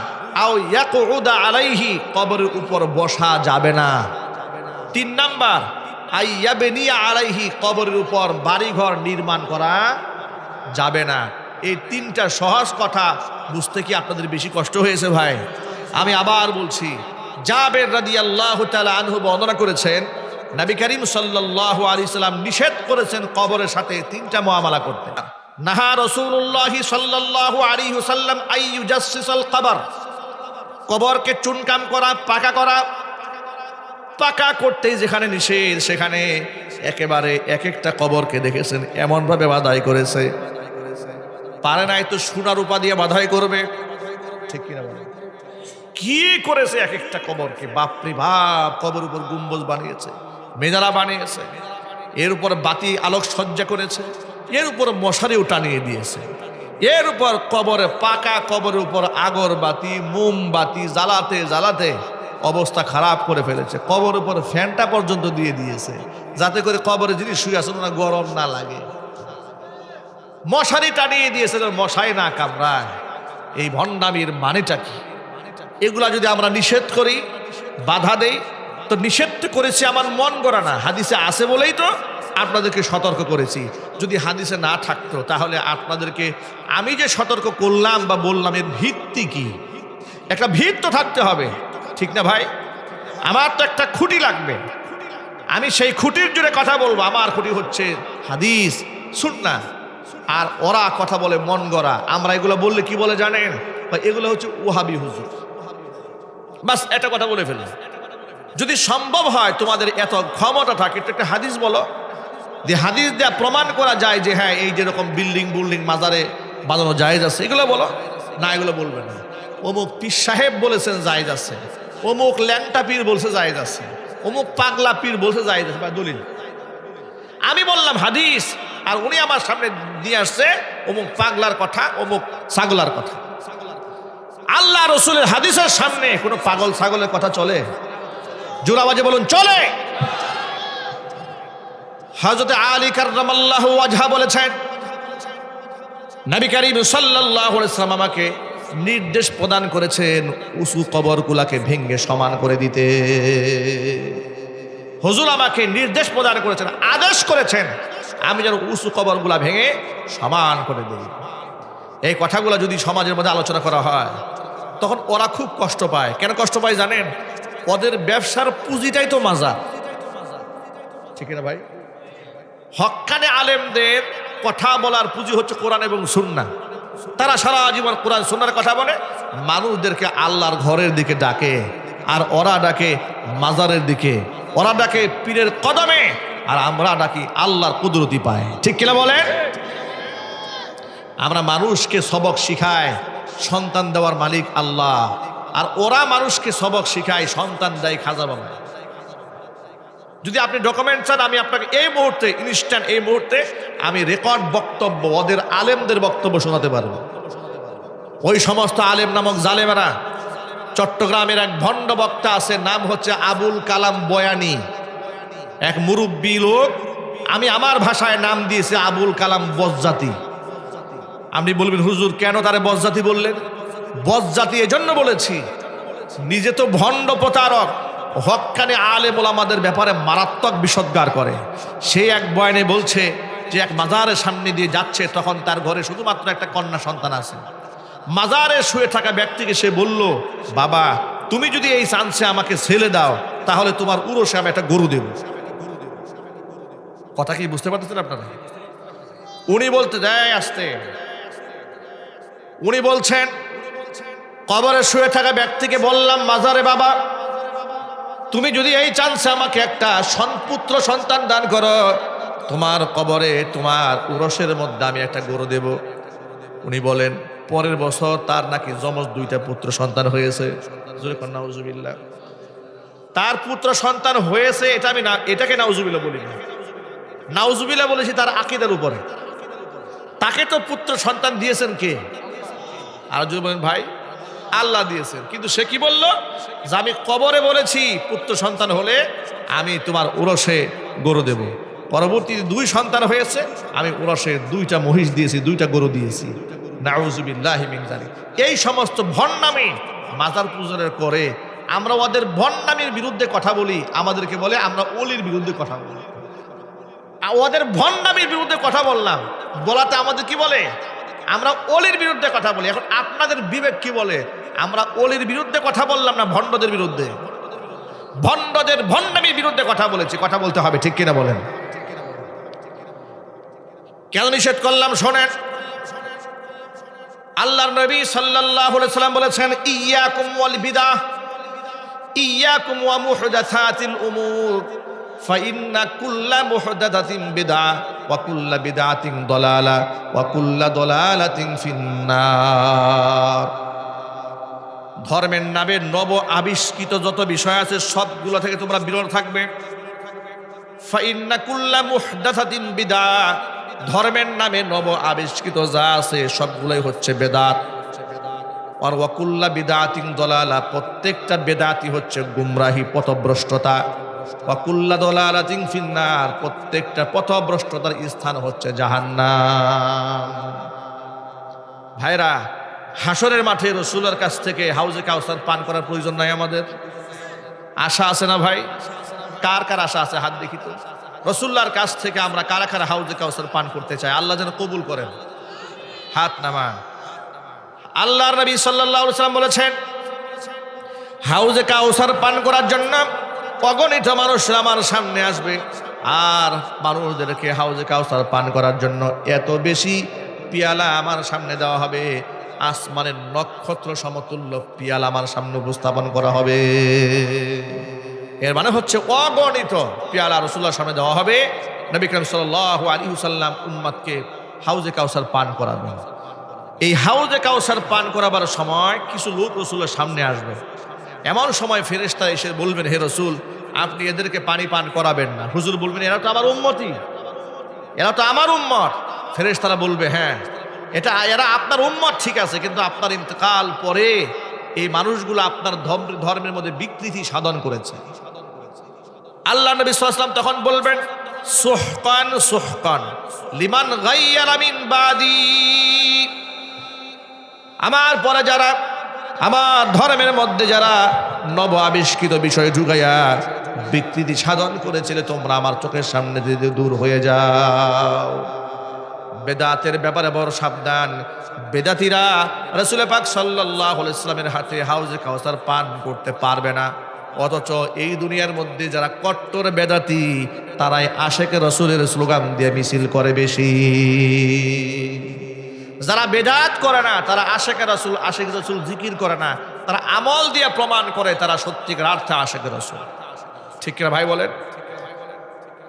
আও ইয়াকুদা আলাইহি, কবরের উপর বসা যাবে না। 3 নাম্বার আইয়াবনিয়া আলাইহি, কবরের উপর বাড়িঘর নির্মাণ করা যাবে না। এই তিনটা সহজ কথা বুঝতে কি আপনাদের বেশি কষ্ট হয়েছে ভাই? আমি আবার বলছি, জাবের রাদিয়াল্লাহু তাআলা আনহু বর্ণনা করেছেন, নবী করিম সাল্লাল্লাহু আলাইহি সাল্লাম নিষেধ করেছেন কবরের সাথে তিনটা মুআমালা করতে। নাহা রাসূলুল্লাহ সাল্লাল্লাহু আলাইহি ওয়াসাল্লাম আইয়ুজাসসিসাল কবর, কবরকে চুনকাম করা, পাকা করা। পাকা করতেই যেখানে নিষেধ, সেখানে একেবারে এক একটা কবরকে দেখেছেন এমনভাবে বাধাই করেছে, পারে নাই তো সোনার রূপা দিয়ে বাধাই করবে, ঠিক কিনা বলেন? কি করেছে এক একটা কবরকে, বাপরে বাপ! কবর উপর গুম্বজ বানিয়েছে, মেনারা বানিয়েছে, এর উপর বাতি আলোকসজ্জা করেছে, এর উপর মশারিও টানিয়ে দিয়েছে, এর উপর কবরে, পাকা কবরের উপর আগরবাতি মোমবাতি জ্বালাতে জ্বালাতে অবস্থা খারাপ করে ফেলেছে। কবর উপর ফ্যানটা পর্যন্ত দিয়ে দিয়েছে, যাতে করে কবরে যিনি শুয়ে আছেন না গরম না লাগে। মশারি টানিয়ে দিয়েছে, মশাই না কামড়ায়। এই ভণ্ডামির মানেটা কি? এগুলা যদি আমরা নিষেধ করি, বাধা দেই, তো নিষেধ করেছি আমার মন গড়া না, হাদিসে আছে বলেই তো আপনাদেরকে সতর্ক করেছি। যদি হাদিসে না থাকতো তাহলে আপনাদেরকে আমি যে সতর্ক করলাম বা বললাম, এর ভিত্তি কি? একটা ভিত তো থাকতে হবে, ঠিক না ভাই? আমার তো একটা খুঁটি লাগবে, আমি সেই খুঁটির জুড়ে কথা বলবো। আমার খুঁটি হচ্ছে হাদিস, সুন্নাহ। আর ওরা কথা বলে মন গড়া। আমরা এগুলো বললে কি বলে জানেন? এগুলো হচ্ছে ওহাবি হুজুর। বাস একটা কথা বলে ফেলি। যদি সম্ভব হয়, তোমাদের এত ক্ষমতা থাকে, একটা হাদিস বলো, যে হাদিস দেয়া প্রমাণ করা যায় যে হ্যাঁ এই যেরকম বিল্ডিং মাজারে বানানো জায়েজ আছে, এগুলো বলো না। এগুলো বলবে না। অমুক পীর সাহেব বলেছেন জায়েজ আছে, অমুক ল্যাংটা পীর বলছে জায়েজ আছে, অমুক পাগলা পীর বলছে জায়েজ আছে, বা দলিল। আমি বললাম হাদিস, আর উনি আমার সামনে দিয়ে আসছে অমুক পাগলার কথা, অমুক ছাগলার কথা। আল্লাহ রসুলের হাদিসের সামনে কোনো পাগল ছাগলের কথা চলে? জোরাবাজে বলুন, চলে? হযরত আলী কাররামাল্লাহু ওয়াজহা বলেছেন, নবী করিম সাল্লাল্লাহু আলাইহি ওয়াসাল্লাম আমাকে নির্দেশ প্রদান করেছেন উঁচু কবরগুলাকে ভেঙে সমান করে দিতে। হুজুর আমাকে নির্দেশ প্রদান করেছেন, আদেশ করেছেন আমি যেন উঁচু কবরগুলা ভেঙে সমান করে দিই। এই কথাগুলো যদি সমাজের মধ্যে আলোচনা করা হয়, তখন ওরা খুব কষ্ট পায়। কেন কষ্ট পায় জানেন? ওদের ব্যবসার পুঁজিটাই তো মাজার, ঠিক না ভাই? হক্কানে আলেমদের কথা বলার পুঁজি হচ্ছে কোরআন এবং সুন্নাহ। তারা সারা জীবন কোরআন সুন্নাহর কথা বলে, মানুষদেরকে আল্লাহর ঘরের দিকে ডাকে, আর ওরা ডাকে মাজারের দিকে, ওরা ডাকে পীরের কদমে, আর আমরা ডাকি আল্লাহর কুদরতি পায়, ঠিক কিনা বলেন? আমরা মানুষকে সবক শিখাই, সন্তান দেওয়ার মালিক আল্লাহ, আর ওরা মানুষকে সবক শিখায়, সন্তান দেয় খাজা বাবা। যদি আপনি ডকুমেন্ট চান, আমি আপনাকে এই মুহূর্তে ইনস্ট্যান্ট, এই মুহূর্তে আমি রেকর্ড বক্তব্য ওদের আলেমদের বক্তব্য শোনাতে পারবো। ওই সমস্ত আলেম নামক জালেমেরা, চট্টগ্রামের এক ভণ্ড বক্তা আছে, নাম হচ্ছে আবুল কালাম বয়ানি, এক মুরব্বী লোক। আমি আমার ভাষায় নাম দিয়েছি আবুল কালাম বজ্জাতি। আপনি বলবেন হুজুর কেন তারে বজ্জাতি বললেন? বজ্জাতি এজন্য বলেছি, নিজে তো ভণ্ড প্রতারক, হক্কানে আলেম ওলামাদের ব্যাপারে মারাত্মক বিষোদ্গার করে। সে এক বয়ানে বলছে যে এক মাজারের সামনে দিয়ে যাচ্ছে, তখন তার ঘরে শুধুমাত্র একটা কন্যা সন্তান আছে। মাজারে শুয়ে থাকা ব্যক্তিকে সে বলল, বাবা তুমি যদি এই চান্সে আমাকে ছেলে দাও, তাহলে তোমার উরসে আমি একটা গরু দেব। কথা কি বুঝতে পারতেছেন আপনারা? উনি বলতে দেয় আসতে, উনি বলছেন কবরে শুয়ে থাকা ব্যক্তিকে বললাম, মাজারে বাবা তুমি যদি এই চান্সে আমাকে একটা পুত্র সন্তান দান করো, তোমার কবরে তোমার উরসের মধ্যে আমি একটা গরু দেব। উনি বলেন পরের বছর তার নাকি যমজ 2টা পুত্র সন্তান হয়েছে। নাউজুবিল্লাহ। তার পুত্র সন্তান হয়েছে, এটা আমি না, এটাকে নাউজুবিল্লাহ বলি না, নাউজুবিল্লাহ বলেছি তার আকীদার উপরে। তাকে তো পুত্র সন্তান দিয়েছেন কে? আর যদি বলেন ভাই আল্লাহ দিয়েছেন, কিন্তু সে কি বলল যে আমি কবরে বলেছি পুত্র সন্তান হলে আমি তোমার উরসে গরু দেব। পরবর্তীতে 2 সন্তান হয়েছে, আমি উরসে 2টা মহিষ দিয়েছি, 2টা গরু দিয়েছি। নাউজুবিল্লাহি মিন যালিক। এই সমস্ত ভণ্ডামি মাজার পূজনের করে আমরা ওদের ভণ্ডামির বিরুদ্ধে কথা বলি, আমাদেরকে বলে আমরা অলির বিরুদ্ধে কথা বলি। ওদের ভণ্ডামির বিরুদ্ধে কথা বললাম, বলাতে আমাদের কি বলে? আমরা অলির বিরুদ্ধে কথা বলি। এখন আপনাদের বিবেক কি বলে? আমরা অলির বিরুদ্ধে কথা বললাম না ভণ্ডদের বিরুদ্ধে? ভণ্ডদের ভণ্ডামির বিরুদ্ধে কথা বলেছি, কথা বলতে হবে, ঠিক কিনা বলেন? কেন নিষেধ করলাম শোনেন। আল্লাহর নবী সাল্লাল্লাহু আলাইহি সাল্লাম বলেছেন, ইয়াকুম ওয়াল বিদআহ, ইয়াকুম ওয়া মুহদাসাতিল উমুর, ফাইন্না কুল্লা মুহদাসাতিন বিদআহ ওয়া কুল্লা বিদআতিন দালালা ওয়া কুল্লা দালালাতিন ফিন্নার। ধর্মের নামে নব আবিষ্কৃত যত বিষয় আছে সবগুলো থেকে তোমরা বিরত থাকবে। ফাইন্না কুল্লা মুহদাসাতিন বিদআহ, ধর্মের নামে নব আবিষ্কৃত যা আছে সবগুলোই হচ্ছে বেদাত। আর ওয়া কুল্লা বিদআতিন দালালা, প্রত্যেকটা বেদাতি হচ্ছে গুমরাহি, পথভ্রষ্টতা। ওয়া কুল্লা দালালাতিন ফিন্নার, প্রত্যেকটা পথভ্রষ্টতার স্থান হচ্ছে জাহান্নাম। ভাইরা, হাসরের মাঠে রাসূলের কাছ থেকে হাউজে কাউসার পান করার প্রয়োজন নাই আমাদের? আশা আছে না ভাই? কার কার আশা আছে হাত দেখি তো। রাসূলুল্লাহর কাছ থেকে আমরা কারা কারা হাউজে কাউসার পান করতে চাই? আল্লাহ যেন কবুল করেন, হাত নামান। আল্লাহর নবী সাল্লাল্লাহু আলাইহি ওয়াসাল্লাম বলেছেন, হাউজে কাউসার পান করার জন্য অগণিত মানুষরা আমার সামনে আসবে, আর মানুষদেরকে হাউজে কাউসার পান করার জন্য এত বেশি পিয়ালা আমার সামনে দেওয়া হবে, আসমানের নক্ষত্র সমতুল্য পিয়ালা আমার সামনে উপস্থাপন করা হবে। এর মানে হচ্ছে অগণিত পেয়ালা রাসূলুল্লাহর সামনে দেওয়া হবে। নবী করিম সাল্লাল্লাহু আলাইহি ওয়াসাল্লাম উম্মতকে হাউজে কাউসার পান করাবেন। এই হাউজে কাউসার পান করাবার সময় কিছু লোক রাসূলের সামনে আসবে। এমন সময় ফেরেশতা এসে বলবেন, হে রাসূল, আপনি এদেরকে পানি পান করাবেন না। হুজুর বলবেন, এরা তো আমার উম্মতি, এরা তো আমার উম্মত। ফেরেশতারা বলবে, হ্যাঁ এরা আপনার উম্মত ঠিক আছে, কিন্তু আপনার ইন্তেকাল পরে এই মানুষগুলো আপনার ধর্মের মধ্যে বিকৃতি সাধন করেছে। আল্লাহ নবী সাল্লাল্লাহু আলাইহি ওয়াসাল্লাম তখন বলবেন, সুহকান সুহকান লিমান গায়্যারা মিন বাদি, আমার পরে যারা আমার ধর্মের মধ্যে যারা নব আবিষ্কৃত বিষয় ঢুকাইয়া বিকৃতি সাধন করেছিলে, তোমরা আমার চোখের সামনে দিয়ে দূর হয়ে যাও। বেদাতের ব্যাপারে বড় সাবধান। বেদাতিরা রাসূল পাক সাল্লাল্লাহু আলাইহি ওয়াসাল্লামের হাতে হাউজে কাউসার পান করতে পারবে না, অথচ এই দুনিয়ার মধ্যে যারা কট্টর বেদাতি তারাই আশেকে রাসূলের স্লোগান দিয়ে মিছিল করে বেশি। যারা বেদাত করে না তারা আশেকে রাসূল জিকির করে না, তারা আমল দিয়ে প্রমাণ করে তারা সত্যিকার অর্থে আশেকে রাসূল। ঠিক কিনা ভাই বলেন?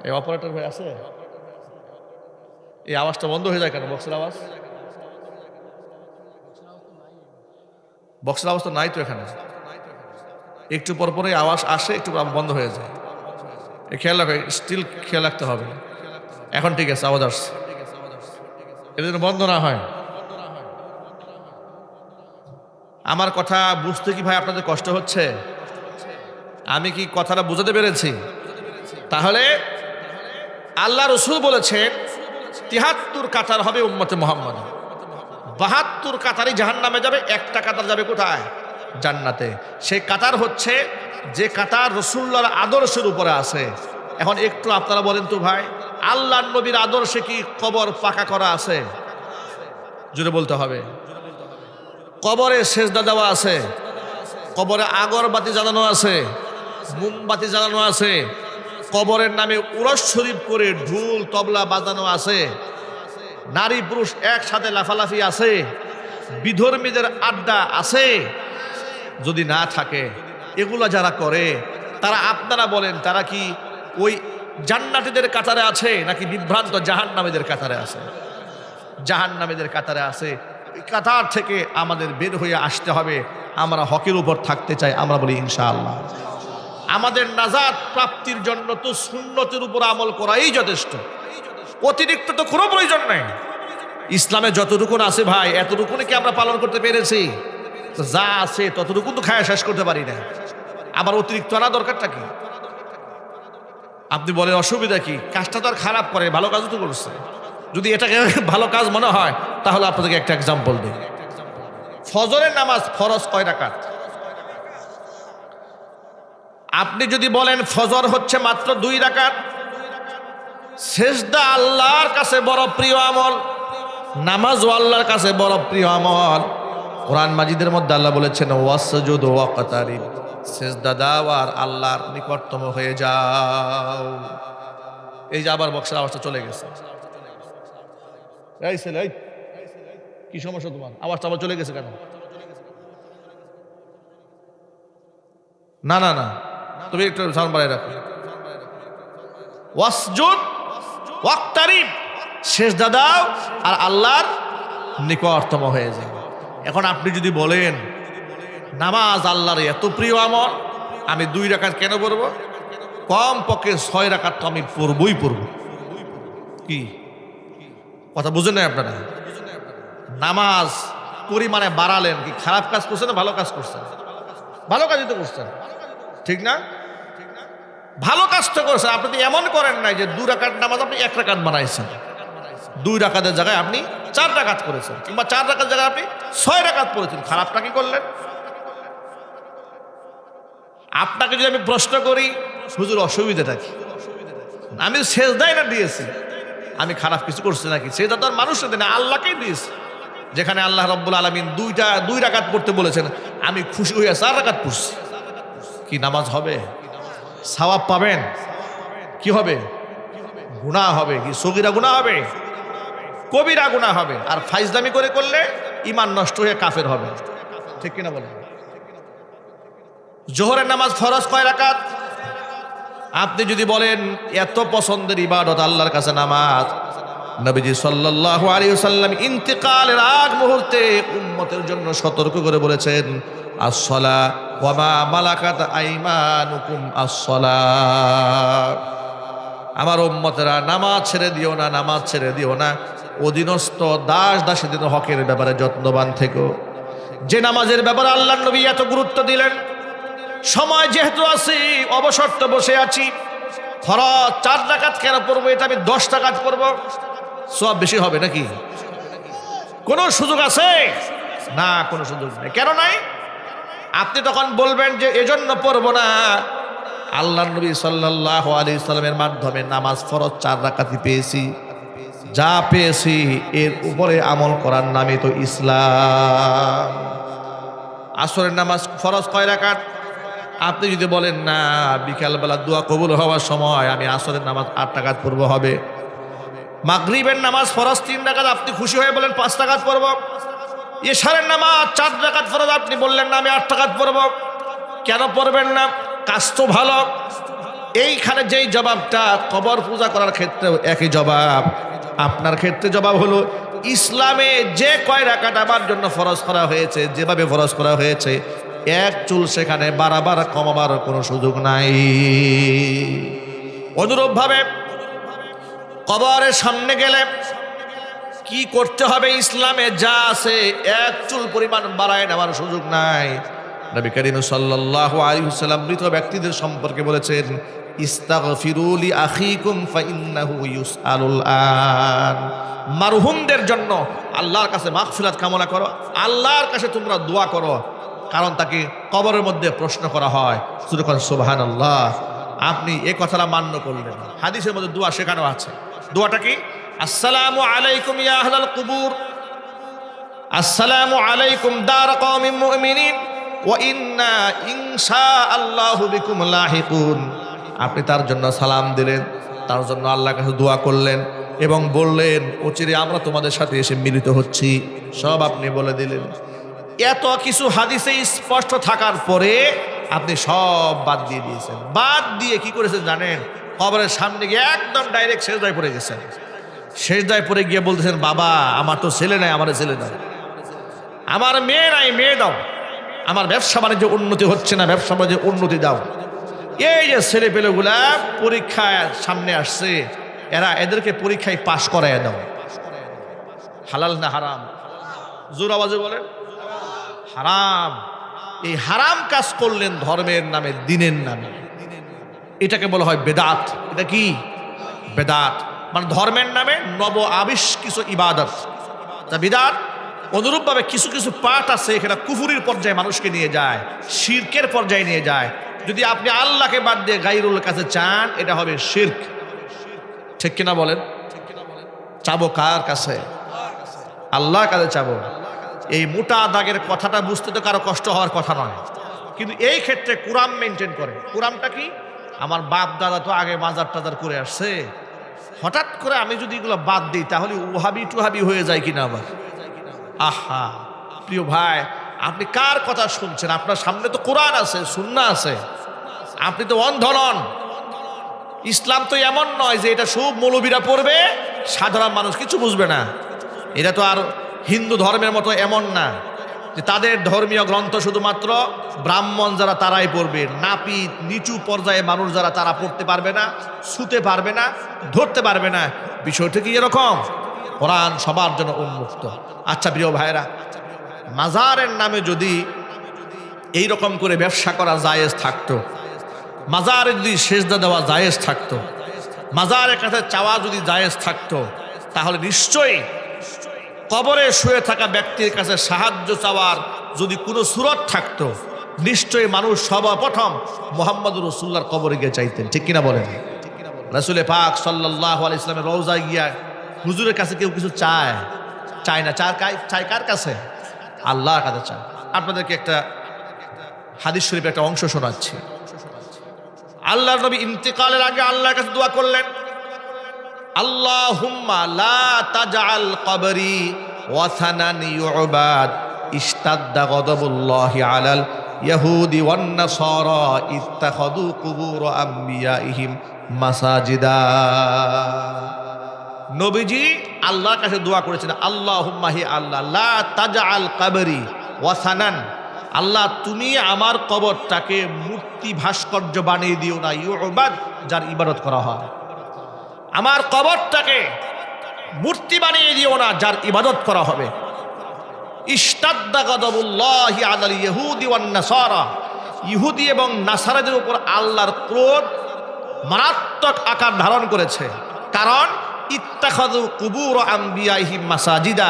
এই অপারেটর ভাই আছে? এই আওয়াজটা বন্ধ হয়ে যায় কেন? বক্সের আওয়াজ, বক্সের আওয়াজ তো নাই তো এখানে। একটু পর পরে আওয়াজ আসে, একটু বন্ধ হয়ে যায়। খেয়াল রাখো, স্টিল খেয়াল রাখতে হবে। এখন ঠিক আছে, আওয়াজ আসছে, এটা যেন বন্ধ না হয়। আমার কথা বুঝতে কি ভাই আপনাদের কষ্ট হচ্ছে? আমি কি কথাটা বুঝাতে পেরেছি? তাহলে আল্লাহ রাসূল বলেছেন ৭৩ কাতার হবে উম্মতে মুহাম্মদ, ৭২ কাতারই জাহান্নামে যাবে, একটা কাতার যাবে কোথায়? জান্নাতে। সেই কাতার হচ্ছে যে কাতার রাসূলুল্লাহর আদর্শের উপরে আছে। এখন একটু আপনারা বলেন তো ভাই, আল্লাহর নবীর আদর্শে কি কবর পাকা করা আছে? জোরে বলতে হবে। কবরে সেজদা দেওয়া আছে, কবরে আগরবাতি জ্বালানো আছে, মোমবাতি জ্বালানো আছে, কবরের নামে উরস শরীফ করে ঢোল তবলা বাজানো আছে, নারী পুরুষ একসাথে লাফালাফি আছে, বিধর্মীদের আড্ডা আছে। যদি না থাকে, এগুলা যারা করে তারা আপনারা বলেন তারা কি ওই জান্নাতীদের কাতারে আছে নাকি বিভ্রান্ত জাহান্নামীদের কাতারে আছে? জাহান্নামীদের কাতারে আছে। এই কাতার থেকে আমাদের বের হয়ে আসতে হবে। আমরা হকের উপর থাকতে চাই, আমরা বলি ইনশাআল্লাহ। আমাদের নাজাত প্রাপ্তির জন্য তো সুন্নতের উপর আমল করাই যথেষ্ট, অতিরিক্ত তো কোনো প্রয়োজন নেই। ইসলামে যতটুকুন আছে ভাই, এতটুকুনি কি আমরা পালন করতে পেরেছি? যা আছে ততটুকু তো খায়া শেষ করতে পারি না, আবার অতিরিক্ত আনা দরকারটা কি? আপনি বলেন অসুবিধা কি? কাজটা তো আর খারাপ করে, ভালো কাজও তো করছে। যদি এটাকে ভালো কাজ মনে হয় তাহলে আপনাদেরকে একটা এক্সাম্পল দিই। ফজরের নামাজ ফরজ কয় রাকাত? আপনি যদি বলেন ফজর হচ্ছে মাত্র 2 রাকাত, সিজদা আল্লাহর কাছে বড় প্রিয় আমল, নামাজও আল্লাহর কাছে বড় প্রিয় আমল। কোরআন মাজিদের মধ্যে আল্লাহ বলেছেন ওয়াসজুদু ওয়াকতারিব, সিজদা দাও আর আল্লাহর নিকটতম হয়ে যাও। এই যে আবার বক্সের আওয়াজটা চলে গেছে। এই ছেলে, এই কি সমস্যা তোমার? আওয়াজটা আবার চলে গেছে কেন? না না না, তুমি একটু সাউন্ড বাড়ায় রাখো। ওয়াসজুদ ওয়াকতারিব, সিজদা দাও আর আল্লাহর নিকটতম হয়ে যাও। এখন আপনি যদি বলেন নামাজ আল্লাহর এত প্রিয় আমল, আমি 2 রাকাত কেন পড়ব? কম পক্ষে 6 রাকাত তো আমি পড়বই পড়ব। কি কথা বুঝেন না আপনারা? নামাজ পরিমাণে বাড়ালেন, কি খারাপ কাজ করছেন না ভালো কাজ করছেন? ভালো কাজই তো করছেন, ঠিক না? ভালো কাজ তো করছেন। আপনি তো এমন করেন নাই যে 2 রাকাত নামাজ আপনি 1 রাকাত বানাইছেন। 2 রাকাতের জায়গায় আপনি 4 রাকাত করেছেন, কিংবা 4 রাকাতের জায়গায় আপনি 6 রাকাত পড়েছেন। খারাপটা কি করলেন? আপনাকে যদি আমি প্রশ্ন করি, হুজুর অসুবিধাটা কি? আমি সেজদাই না দিয়েছি, আমি খারাপ কিছু করছি নাকি? সেজদা তো আর মানুষের দেয় না, আল্লাহকেই দিয়েছি। যেখানে আল্লাহ রাব্বুল আলামিন 2 রাকাত পড়তে বলেছেন, আমি খুশি হয়ে 4 রাকাত পড়ছি। কি নামাজ হবে? সওয়াব পাবেন? কি হবে? গুনাহ হবে। কি সগীরা গুনাহ হবে? কবিরা গুনাহ হবে। আর ফাইজলামি করে করলে ঈমান নষ্ট হয়ে কাফের হবে, ঠিক কিনা বলেন? জোহরের নামাজ ফরজ কয় রাকাত? আপনি যদি বলেন এত পছন্দের ইবাদত আল্লাহর কাছে নামাজ, নবীজি সাল্লাল্লাহু আলাইহি ওয়াসাল্লাম ইন্তিকালের আগ মুহূর্তে উম্মতের জন্য সতর্ক করে বলেছেন, আসসালা ওয়া মা মালাকাত আইমানুকুম আসসালাহ। আমার উম্মতেরা নামাজ ছেড়ে দিও না, নামাজ ছেড়ে দিও না। অধীনস্থ দাস দাসীদের হকের ব্যাপারে যত্নবান থেকো। যে নামাজের ব্যাপারে আল্লাহর নবী এত গুরুত্ব দিলেন, সময় যেহেতু আছি, অবসর তো বসে আছি, ফরজ 4 রাকাত কেন পড়বো? এটা আমি 10 রাকাত পড়বো, সওয়াব বেশি হবে নাকি? কোনো সুযোগ আছে? না, কোনো সুযোগ নেই। কেন নাই? আপনি তখন বলবেন যে এজন্য পড়বো না, আল্লাহর নবী সাল্লাল্লাহু আলাইহি সাল্লামের মাধ্যমে নামাজ ফরজ 4 রাকাতই পেয়েছি। যা পেয়েছি এর উপরে আমল করার নামই তো ইসলাম। আসরের নামাজ ফরজ কয় রাকাত? আপনি যদি বলেন না, বিকালবেলা দোয়া কবুল হওয়ার সময় আমি আসরের নামাজ 8 রাকাত পড়ব হবে। মাগরিবের নামাজ ফরজ 3 রাকাত, আপনি খুশি হয়ে বলেন 5 রাকাত পড়ব। ইশারের নামাজ 4 রাকাত ফরজ, আপনি বললেন না আমি 8 রাকাত পড়ব। কেন পড়বেন না? কাজ তো ভালো। এইখানে যেই জবাবটা কবর পূজা করার ক্ষেত্রেও একই জবাব। আপনার ক্ষেত্রে জবাব হলো, ইসলামে যে কয় রাকাত আমার জন্য ফরজ করা হয়েছে, যেভাবে ফরজ করা হয়েছে, 1 চুল সেখানে বাড়াবার কমাবার কোনো সুযোগ নাই। অনুরূপভাবে কবরের সামনে গেলে কি করতে হবে? ইসলামে যা আছে 1 চুল পরিমাণ বাড়ায় নেওয়ার সুযোগ নাই। নবী করিম সাল্লাল্লাহু আলাইহি ওয়াসাল্লাম মৃত ব্যক্তিদের সম্পর্কে বলেছেন, ইস্তাগফিরু লি আখিকুম ফাইন্নাহু ইউসআলুল আন। মারহুমদের জন্য আল্লাহর কাছে মাগফিরাত কামনা করো, আল্লাহর কাছে তোমরা দোয়া করো, কারণ তাকে কবরের মধ্যে প্রশ্ন করা হয়। সুবহানাল্লাহ। আপনি এই কথাটা মান্য করলেন, হাদিসের মধ্যে দোয়া শেখানো আছে। দোয়াটা কি? আসসালামু আলাইকুম ইয়া আহলাল কুবুর, আসসালামু আলাইকুম দার কওমিন মুমিনিন ওয়া ইন্না ইনশাআল্লাহু বিকুম লাহিকুন। আপনি তার জন্য সালাম দিলেন, তার জন্য আল্লাহর কাছে দোয়া করলেন এবং বললেন অচিরে আমরা তোমাদের সাথে এসে মিলিত হচ্ছি। সব আপনি বলে দিলেন। এত কিছু হাদিসে স্পষ্ট থাকার পরে আপনি সব বাদ দিয়ে দিয়েছেন। বাদ দিয়ে কি করেছেন জানেন? কবরের সামনে গিয়ে একদম ডাইরেক্ট সেজদায় পড়ে গেছেন। সেজদায় পড়ে গিয়ে বলতেছেন, বাবা আমার তো ছেলে নাই, আমার ছেলে দাও, আমার মেয়ে নাই, মেয়ে দাও, আমার ব্যবসা বাণিজ্য উন্নতি হচ্ছে না, ব্যবসা বাণিজ্য উন্নতি দাও। এই যে ছেলে পেলেগুলা পরীক্ষায় সামনে আসছে, এদেরকে পরীক্ষায় পাশ করায় দাও। হালাল না হারাম? জোর আওয়াজে বলেন হারাম। এই হারাম কাজ করলেন ধর্মের নামে, দিনের নামে, এটাকে বলা হয় বেদাত। এটা কি? বেদাত মানে ধর্মের নামে নব আবিষ্কৃত ইবাদত, তা বিদাত। অনুরূপভাবে কিছু কিছু পাঠ আছে, এখানে কুফুরির পর্যায়ে মানুষকে নিয়ে যায়, শিরকের পর্যায়ে নিয়ে যায়। যদি আপনি আল্লাহকে বাদ দিয়ে গায়রুল কাছে চান, এটা হবে শিরক। ঠিক কিনা বলেন? চাবো কার কাছে? আল্লাহর কাছে চাবো। এই মোটা দাগের কথাটা বুঝতে তো কারো কষ্ট হওয়ার কথা নয়, কিন্তু এই ক্ষেত্রে কুরআন মেনটেন করে। কুরআনটা কি? আমার বাপ দাদা তো আগে মাজার টাজার করে আসছে, হঠাৎ করে আমি যদি এগুলো বাদ দিই তাহলে ওহাবি টুহাবি হয়ে যায় কিনা আবার। আহা প্রিয় ভাই, আপনি কার কথা শুনছেন? আপনার সামনে তো কোরআন আছে, সুন্নাহ আছে, আপনি তো অন্ধ নন। ইসলাম তো এমন নয় যে এটা সব মৌলবীরা পড়বে, সাধারণ মানুষ কিছু বুঝবে না। এটা তো আর হিন্দু ধর্মের মতো এমন না যে তাদের ধর্মীয় গ্রন্থ শুধুমাত্র ব্রাহ্মণ যারা তারাই পড়বে, নাপিত নিচু পর্যায়ে মানুষ যারা তারা পড়তে পারবে না, ছুতে পারবে না, ধরতে পারবে না। বিষয়টা কি এরকম? কোরআন সবার জন্য উন্মুক্ত। আচ্ছা প্রিয় ভাইরা, মাজারের নামে যদি এই রকম করে ব্যবসা করা জায়েজ থাকতো, মাজারে যদি সেজদা দেওয়া জায়েজ থাকতো, মাজারের কাছে চাওয়া যদি জায়েজ থাকতো, তাহলে নিশ্চয়ই কবরে শুয়ে থাকা ব্যক্তির কাছে সাহায্য চাওয়ার যদি কোনো সুরত থাকতো, নিশ্চয়ই মানুষ সর্বপ্রথম মুহাম্মদ রাসূলুল্লাহর কবরে গিয়ে চাইতেন। ঠিক কিনা বলেন? রাসূলে পাক সাল্লাল্লাহু আলাইহি ওয়াসাল্লামের রওজায় গিয়া হুজুরের কাছে কেউ কিছু চায় না, চায় কার কাছে? আল্লাহর কাছে চায়। আপনাদেরকে একটা হাদিস শরীফের একটা অংশ শোনাচ্ছি। আল্লাহর নবী ইন্তিকালের আগে আল্লাহর কাছে দোয়া করলেন, আল্লাহুম্মা লা তাজআল কবরি ওয়াসানান ইউবাদ ইশতাদ্দা গযবুল্লাহি আলাল ইয়াহুদি ওয়ান নাসারা ইত্তাখাযু কুবুর আমবিয়াইহিম মাসাজিদা। নবীজি আল্লাহর কাছে দোয়া করেছেন, আল্লাহুম্মা হি আল্লাহ, লা তাজআল কবরি ওয়াসানান, আল্লাহ তুমি আমার কবরটাকে মূর্তি ভাস্কর্য বানিয়ে দিও না, ইউবাদ যার ইবাদত করা হয়। আমার কবরটাকে মূর্তি বানিয়ে দিও না, যার ইবাদত করা হবে। ইশতাদ্দা গাদাবুল্লাহি আলাল ইহুদি ওয়ান নাসারা, ইহুদি এবং নাসারাদের উপর আল্লাহর ক্রোধ মারাত্মক আকার ধারণ করেছে। কারণ ইত্তাখাযু কুবুর আমবিয়াইহিম মাসাজিদা,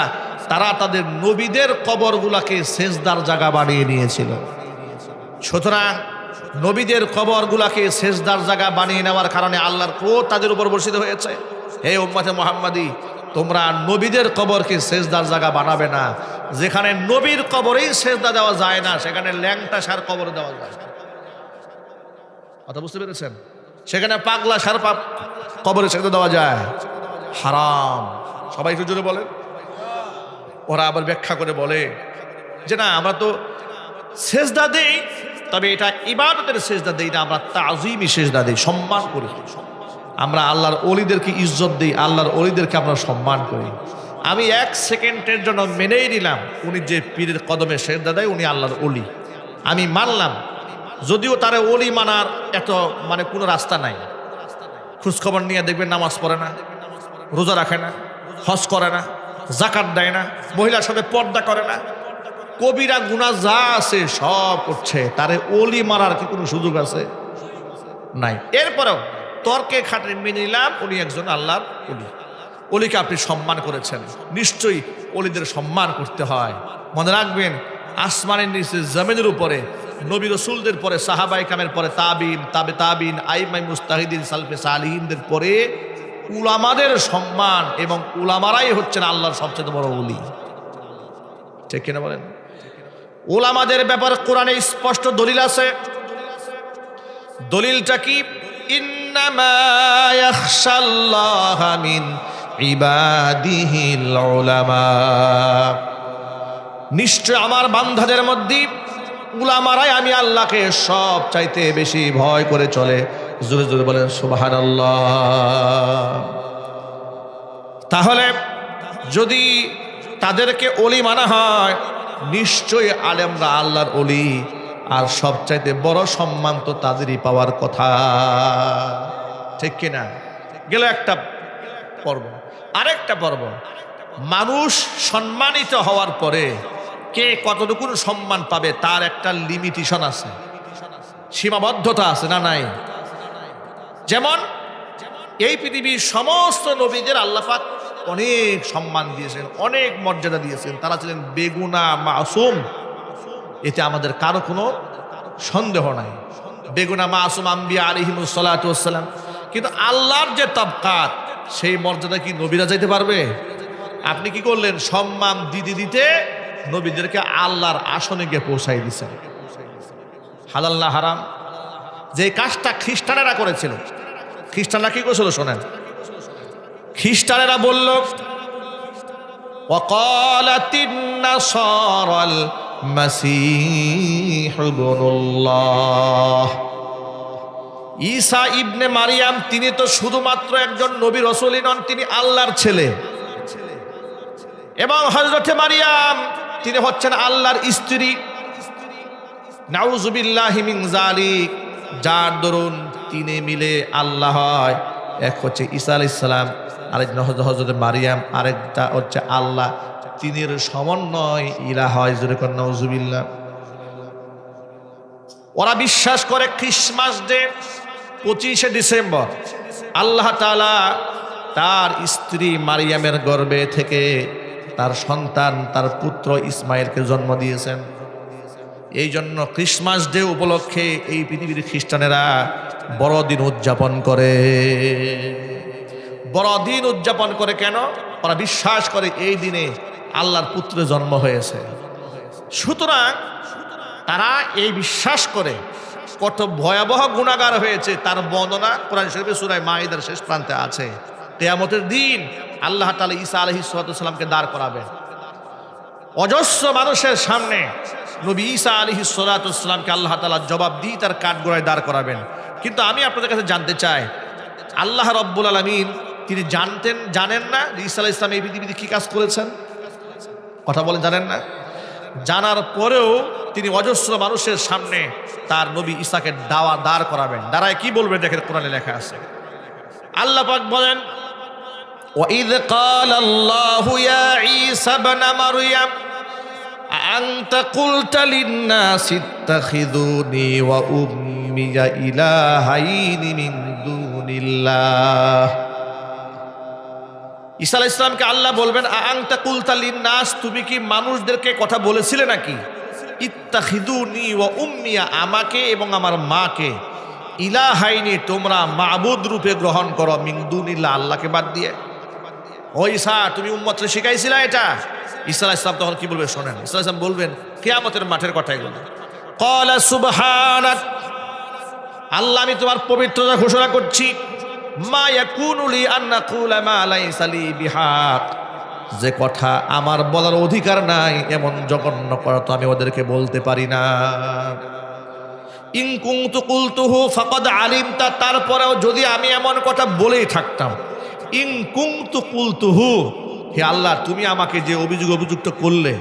তারা তাদের নবীদের কবরগুলাকে সেজদার জায়গা বানিয়ে নিয়েছিল। সুতরাং নবীদের কবরগুলাকে সেজদার জায়গা বানিয়ে নেওয়ার কারণে আল্লাহর ক্রোধ তাদের উপর বর্ষিত হয়েছে। হে উম্মতে মুহাম্মাদি, তোমরা নবীদের কবরকে সেজদার জায়গা বানাবে না। যেখানে নবীর কবরেই সেজদা দেওয়া যায় না, সেখানে ল্যাংটা সার কবর দেওয়া যায়। কথা বুঝতে পেরেছেন? সেখানে পাগলা সার কবরে সেজদা দেওয়া যায়, হারাম। সবাই একটু জোরে বলেন। ওরা আবার ব্যাখ্যা করে বলে যে না, আমরা তো সেজদা দেই, তবে এটা ইবাদতের সেজদা দেই না, আমরা তাজিমি সেজদা দেই, সম্মান করি। আমরা আল্লাহর ওলিদেরকে ইজ্জত দিই, আল্লাহর ওলিদেরকে আমরা সম্মান করি। আমি এক সেকেন্ডের জন্য মেনেই নিলাম উনি যে পীরের কদমে সেজদা দেয় উনি আল্লাহর ওলি, আমি মানলাম। যদিও তার ওলি মানার এত কোনো রাস্তা নাই। খোঁজখবর নিয়ে দেখবেন নামাজ পড়ে না, রোজা রাখে না, হজ করে না, জাকাত দেয় না, মহিলার সাথে পর্দা করে না, কবিরা গুনাহ যা আছে সব করছে, তারে ওলি মারার কি কোনো সুযোগ আছে? নাই। এরপরেও তর্কে খাটে মেনে নিলাম উনি একজন আল্লাহর ওলি। ওলিকে আপনি সম্মান করেছেন, নিশ্চয়ই ওলিদের সম্মান করতে হয়। মনে রাখবেন, আসমানের নিচে জমিনের উপরে নবী রসুলদের পরে, সাহাবায়ে কেরামের পরে তাবিন, তাবে তাবিন, আইম্মায়ে মুজতাহিদিন, সালফে সালিহিনদের পরে উলামাদের সম্মান, এবং উলামারাই হচ্ছেন আল্লাহর সবচেয়ে বড় ওলি। ঠিক কিনা বলেন? উলামাদের ব্যাপারে কোরআনে স্পষ্ট দলিল আছে। দলিলটা কি? ইন্নামা ইয়াখশাল্লাহা মিন ইবাদিহিল উলামা, নিশ্চয় আমার বান্দাদের মধ্যে উলামারাই আমি আল্লাহকে সব চাইতে বেশি ভয় করে চলে। জোরে জোরে বলেন সুবহানাল্লাহ। তাহলে যদি তাদেরকে ওলি মানা হয়, নিশ্চয়ই আলেমরা আল্লাহর ওলি, আর সবচাইতে বড় সম্মান তো তাদেরই পাওয়ার কথা। ঠিক কিনা? গেল একটা পর্ব। আরেকটা পর্ব, মানুষ সম্মানিত হওয়ার পরে কে কতটুকু সম্মান পাবে তার একটা লিমিটেশন আছে, সীমাবদ্ধতা আছে না নাই? যেমন এই পৃথিবীর সমস্ত নবীদের আল্লাহ পাক অনেক সম্মান দিয়েছেন, অনেক মর্যাদা দিয়েছেন, তারা ছিলেন বেগুনা মাসুম, এতে আমাদের কারো কোনো সন্দেহ নাই। বেগুনা মাসুম আম্বিয়া আলাইহিমুস সালাতু ওয়াস সালাম। কিন্তু আল্লাহর যে তাবকাত, সেই মর্যাদা কি নবীরা যাইতে পারবে? আপনি কি করলেন? সম্মান দিতে দিতে নবীদেরকে আল্লাহর আসনে গিয়ে পৌঁছাই দিয়েছেন। হালাল না হারাম? যে কাজটা খ্রিস্টানেরা করেছিল, খ্রিস্টানরা কি করেছিল শোনেন। খ্রিস্টানেরা বলল, ওয়াকালাতিন নাসারাল মাসীহু ইবনুল্লাহ, ঈসা ইবনে মারিয়াম তিনি তো শুধুমাত্র একজন নবী রাসূলই নন, তিনি আল্লাহর ছেলে। এবং হযরতে মারিয়াম তিনি হচ্ছেন আল্লাহর স্ত্রী। নাউযুবিল্লাহি মিন যালিক, যার দরুন তিনে মিলে আল্লাহ হয়। এক হচ্ছে ঈসা আলাইহিস সালাম, আরেকটা হযরত মারিয়াম, আরেকটা হচ্ছে আল্লাহ। তিনের সমন্বয় ইলাহ হয়। জোরে কোন নাউযুবিল্লাহ। ওরা বিশ্বাস করে ক্রিসমাস ডে 25শে ডিসেম্বর আল্লাহ তাআলা তার স্ত্রী মারিয়ামের গর্ভে থেকে তার সন্তান, তার পুত্র ইসমাইলকে জন্ম দিয়েছেন। এই জন্য ক্রিসমাস ডে উপলক্ষে এই পৃথিবীর খ্রিস্টানেরা বড়দিন উদযাপন করে। বড়দিন উদযাপন করে কেন? ওরা বিশ্বাস করে এই দিনে আল্লাহর পুত্রের জন্ম হয়েছে। সুতরাং তারা এই বিশ্বাস করে কত ভয়াবহ গুনাহগার হয়েছে তার বর্ণনা কোরআন শরীফে সূরা মাঈদার শেষ প্রান্তে আছে। কিয়ামতের দিন আল্লাহ তাআলা ঈসা আলাইহিস সালামকে দাঁড় করাবেন। অজস্র মানুষের সামনে নবী ঈসা আলাইহিস সালামকে আল্লাহ তাআলা জবাব দিয়ে তার কাঠগড়ায় দাঁড় করাবেন। কিন্তু আমি আপনাদের কাছে জানতে চাই, আল্লাহ রাব্বুল আলামিন তিনি জানেন না ঈসা আলাইহিস সালাম এই পৃথিবীতে কি কাজ করেছেন? কথা বলেন, জানেন না? জানার পরেও তিনি অজস্র মানুষের সামনে তার নবী ঈসাকে দাঁড় করাবেন। দাঁড়ায় কি বলবেন দেখেন, কোরআনে লেখা আছে। আল্লাহ পাক বলেন, وَإِذْ قَالَ اللَّهُ يَا عِيسَى ابْنَ مَرْيَمَ أَأَنْتَ قُلْتَ لِلنَّاسِ اتَّخِذُونِي وَأُمِّيَ إِلَٰهَيْنِ مِن دُونِ اللَّهِ। ঈসা আলাইহিস সালামকে আল্লাহ বলবেন, আ'আনতা কুলতা লিন-নাস, তুমি কি মানুষদেরকে কথা বলেছিলে নাকি? ইত্তাখিযুনি ওয়া উম্মিয়া, আমাকে এবং আমার মাকে, ইলাহাইনি, তোমরা মাবুদ রূপে গ্রহণ করো, মিন দুনিল্লাহ, আল্লাহকে বাদ দিয়ে। ও ঈসা, তুমি উম্মতকে শিখাইছিলা এটা? ঈসা আলাইহিস সালাম তখন কি বলবে শোনেন। ঈসা আলাইহিস সালাম বলবেন কিয়ামতের মাঠের কথা এগুলো। ক্বালা সুবহানাক, আল্লাহ আমি তোমার পবিত্রতা ঘোষণা করছি। মা ইয়াকুনু লি আন নাকুলা মা লাইসা লি বিহাক, যে কথা আমার বলার অধিকার নাই এমন জঘন্য কথা তো আমি ওদেরকে বলতে পারি না। ইন কুনতু কুলতুহু ফাকাদ আলিমতা, তারপরেও যদি আমি এমন কথা বলেই থাকতাম, ইন কুনতু কুলতুহু, হে আল্লাহ তুমি আমাকে যে অভিযুক্ত করলে,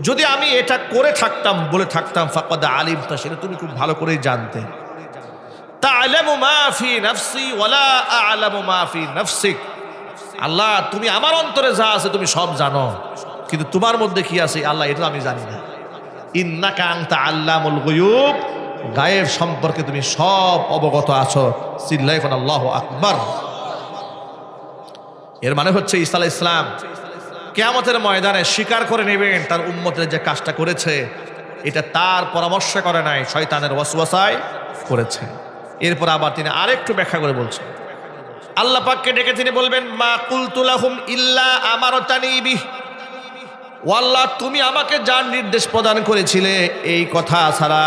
যদি আমি এটা করে থাকতাম, বলে থাকতাম, ফাকাদ আলিমতা, সেটা তুমি খুব ভালো করেই জানতে। তা'লামু মা ফি নাফসি ওয়ালা আ'লামু মা ফি নাফসিক, আল্লাহ তুমি আমার অন্তরে যা আছে তুমি সব জানো, কিন্তু তোমার মধ্যে কি আছে আল্লাহ এটা আমি জানি না। ইন্নাকা আনতা আল্লামুল গুয়ুব, গায়েব সম্পর্কে তুমি সব অবগত আছো। চিল্লায় কোন আল্লাহু আকবার। এর মানে হচ্ছে ঈসা আলাইহিস সালাম কিয়ামতের ময়দানে স্বীকার করে নেবেন তার উম্মতের যে কাজটা করেছে এটা তার পরামর্শ করে নাই, শয়তানের ওয়াসওয়াসায় করেছে। এরপর আবার তিনি আরেকটু ব্যাখ্যা করে বলছেন। আল্লাহ পাককে ডেকে তিনি বলবেন, মা কুলতু লাহুম ইল্লা আমারতানি বিহি, ও আল্লাহ তুমি আমাকে যার নির্দেশ প্রদান করেছিলে এই কথা ছাড়া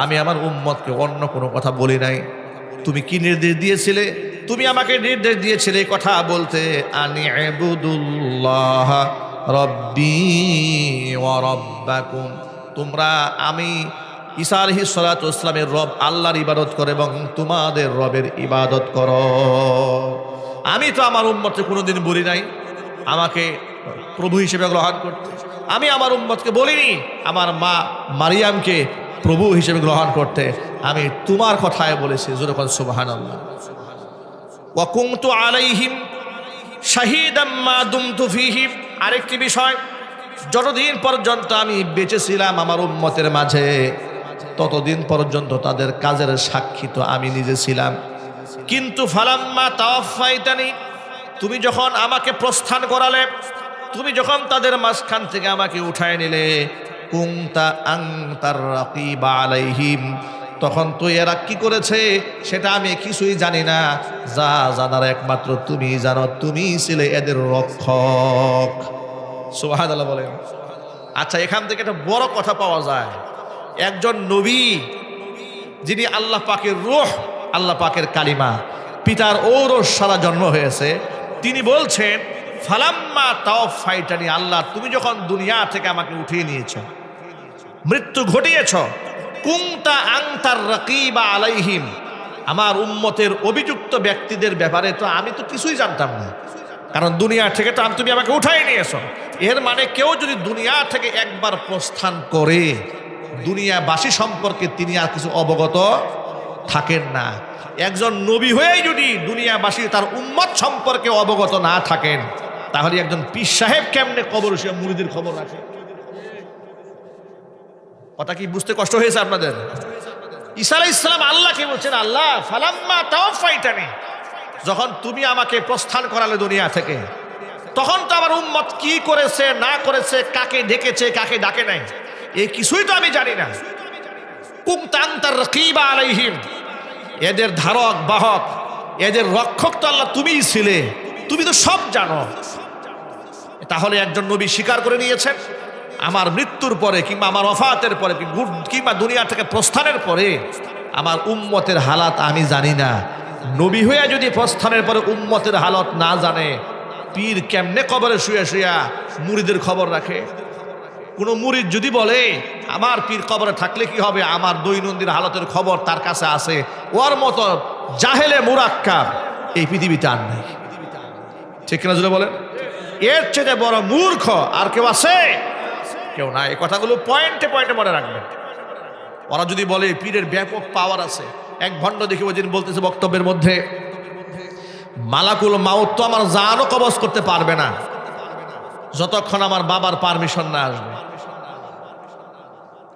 আমি আমার উম্মতকে অন্য কোনো কথা বলি নাই। তুমি কি নির্দেশ দিয়েছিলে? তুমি আমাকে নির্দেশ দিয়েছিলে এই কথা বলতে, আনি ইবুদুল্লাহ রব্বি ওয়া রাব্বাকুম, তোমরা আমি ঈসা আলাইহিস সালাতু ওয়াস সালামের রব আল্লাহর ইবাদত করো এবং তোমাদের রবের ইবাদত করো। আমি তো আমার উম্মতকে কোনোদিন বলি নাই আমাকে প্রভু হিসেবে গ্রহণ করতে। আমি আমার উম্মতকে বলিনি আমার মা মারিয়ামকে প্রভু হিসেবে গ্রহণ করতে। আমি তোমার কথায় বলেছি। জোরে বলেন সুবহানাল্লাহ। ওয়া কুনতু আলাইহিম শাহীদাম মা দুমতু ফীহিম, আরেকটি বিষয়, যতদিন পর্যন্ত আমি বেঁচে ছিলাম আমার উম্মতের মাঝে ততদিন পর্যন্ত তাদের কাজের সাক্ষী তো আমি নিজে ছিলাম। কিন্তু ফালাম্মা তাওয়াফাইতানি, তুমি যখন আমাকে প্রস্থান করালে, তুমি যখন তাদের মাঝখান থেকে আমাকে উঠায় নিলে, কুনতা আনতার রাকিবা আলাইহিম, তখন তো এরা কি করেছে সেটা আমি কিছুই জানি না, যা জানার একমাত্র তুমি জানো, তুমি ছিলে এদের রক্ষক। সুবহানাল্লাহ বলেন। আচ্ছা, এখান থেকে একটা বড় কথা পাওয়া যায়, একজন নবী যিনি আল্লাহ পাকের রূহ, আল্লাহ পাকের কালিমা, পিতার ঔরস সারা জন্ম হয়েছে, তিনি বলছেন ফালাম্মা তাওফাইতানি, আল্লাহ তুমি যখন দুনিয়া থেকে আমাকে উঠিয়ে নিয়েছ, মৃত্যু ঘটিয়েছ, কুনতা আনতার রাকিবা আলাইহিম, আমার উম্মতের অভিযুক্ত ব্যক্তিদের ব্যাপারে তো আমি তো কিছুই জানতাম না, কারণ দুনিয়া থেকে তো তুমি আমাকে উঠাই নিয়েছো। এর মানে কেউ যদি দুনিয়া থেকে একবার প্রস্থান করে, দুনিয়াবাসী সম্পর্কে তিনি আর কিছু অবগত থাকেন না। একজন নবী হয়েই যদি দুনিয়াবাসী তার উম্মত সম্পর্কে অবগত না থাকেন, তাহলে একজন পীর সাহেব কেমনে কবর সে মুরিদের খবর রাখে? কথা কি বুঝতে কষ্ট হয়েছে আপনাদের? ঈসা আলাইহিস সালাম আল্লাহকে বলছেন, আল্লাহ ফালাম্মা তাওফাইতানি, যখন তুমি আমাকে প্রস্থান করালে দুনিয়া থেকে, তখন তো আমার উম্মত কি করেছে না করেছে, কাকে ডেকেছে কাকে ডাকে নাই, এই কিছুই তো আমি জানি না। কুনতা আনতার রাকিবা আলাইহিম, এদের ধারক বাহক, এদের রক্ষক তো আল্লাহ তুমিই ছিলে, তুমি তো সব জানো। তাহলে একজন নবী স্বীকার করে নিয়েছেন, আমার মৃত্যুর পরে কিংবা আমার ওফাতের পরে কিংবা দুনিয়া থেকে প্রস্থানের পরে আমার উম্মতের হালাত আমি জানি না। নবী হয়ে যদি প্রস্থানের পরে উম্মতের হালত না জানে, পীর কেমনে কবরে শুয়ে শুয়া মুরিদের খবর রাখে? কোন মুরিদ যদি বলে আমার পীর কবরে থাকলে কি হবে, আমার দৈনন্দিন হালতের খবর তার কাছে আছে, ওর মতো জাহেলে মুরাক্কাব এই পৃথিবীতে আর নেই। ঠিক কিনা জুড়ে বলেন? এর চেয়ে বড় মূর্খ আর কেউ আছে? কেউ না। এই কথাগুলো পয়েন্টে পয়েন্টে মনে রাখবেন। ওরা যদি বলে পীরের ব্যাপক পাওয়ার আছে, এক ভণ্ড দেখি ওই দিন বলতেছে বক্তব্যের মধ্যে, মালাকুল মাউত তো আমার জানও কবজ করতে পারবে না যতক্ষণ আমার বাবার পারমিশন না আসবে।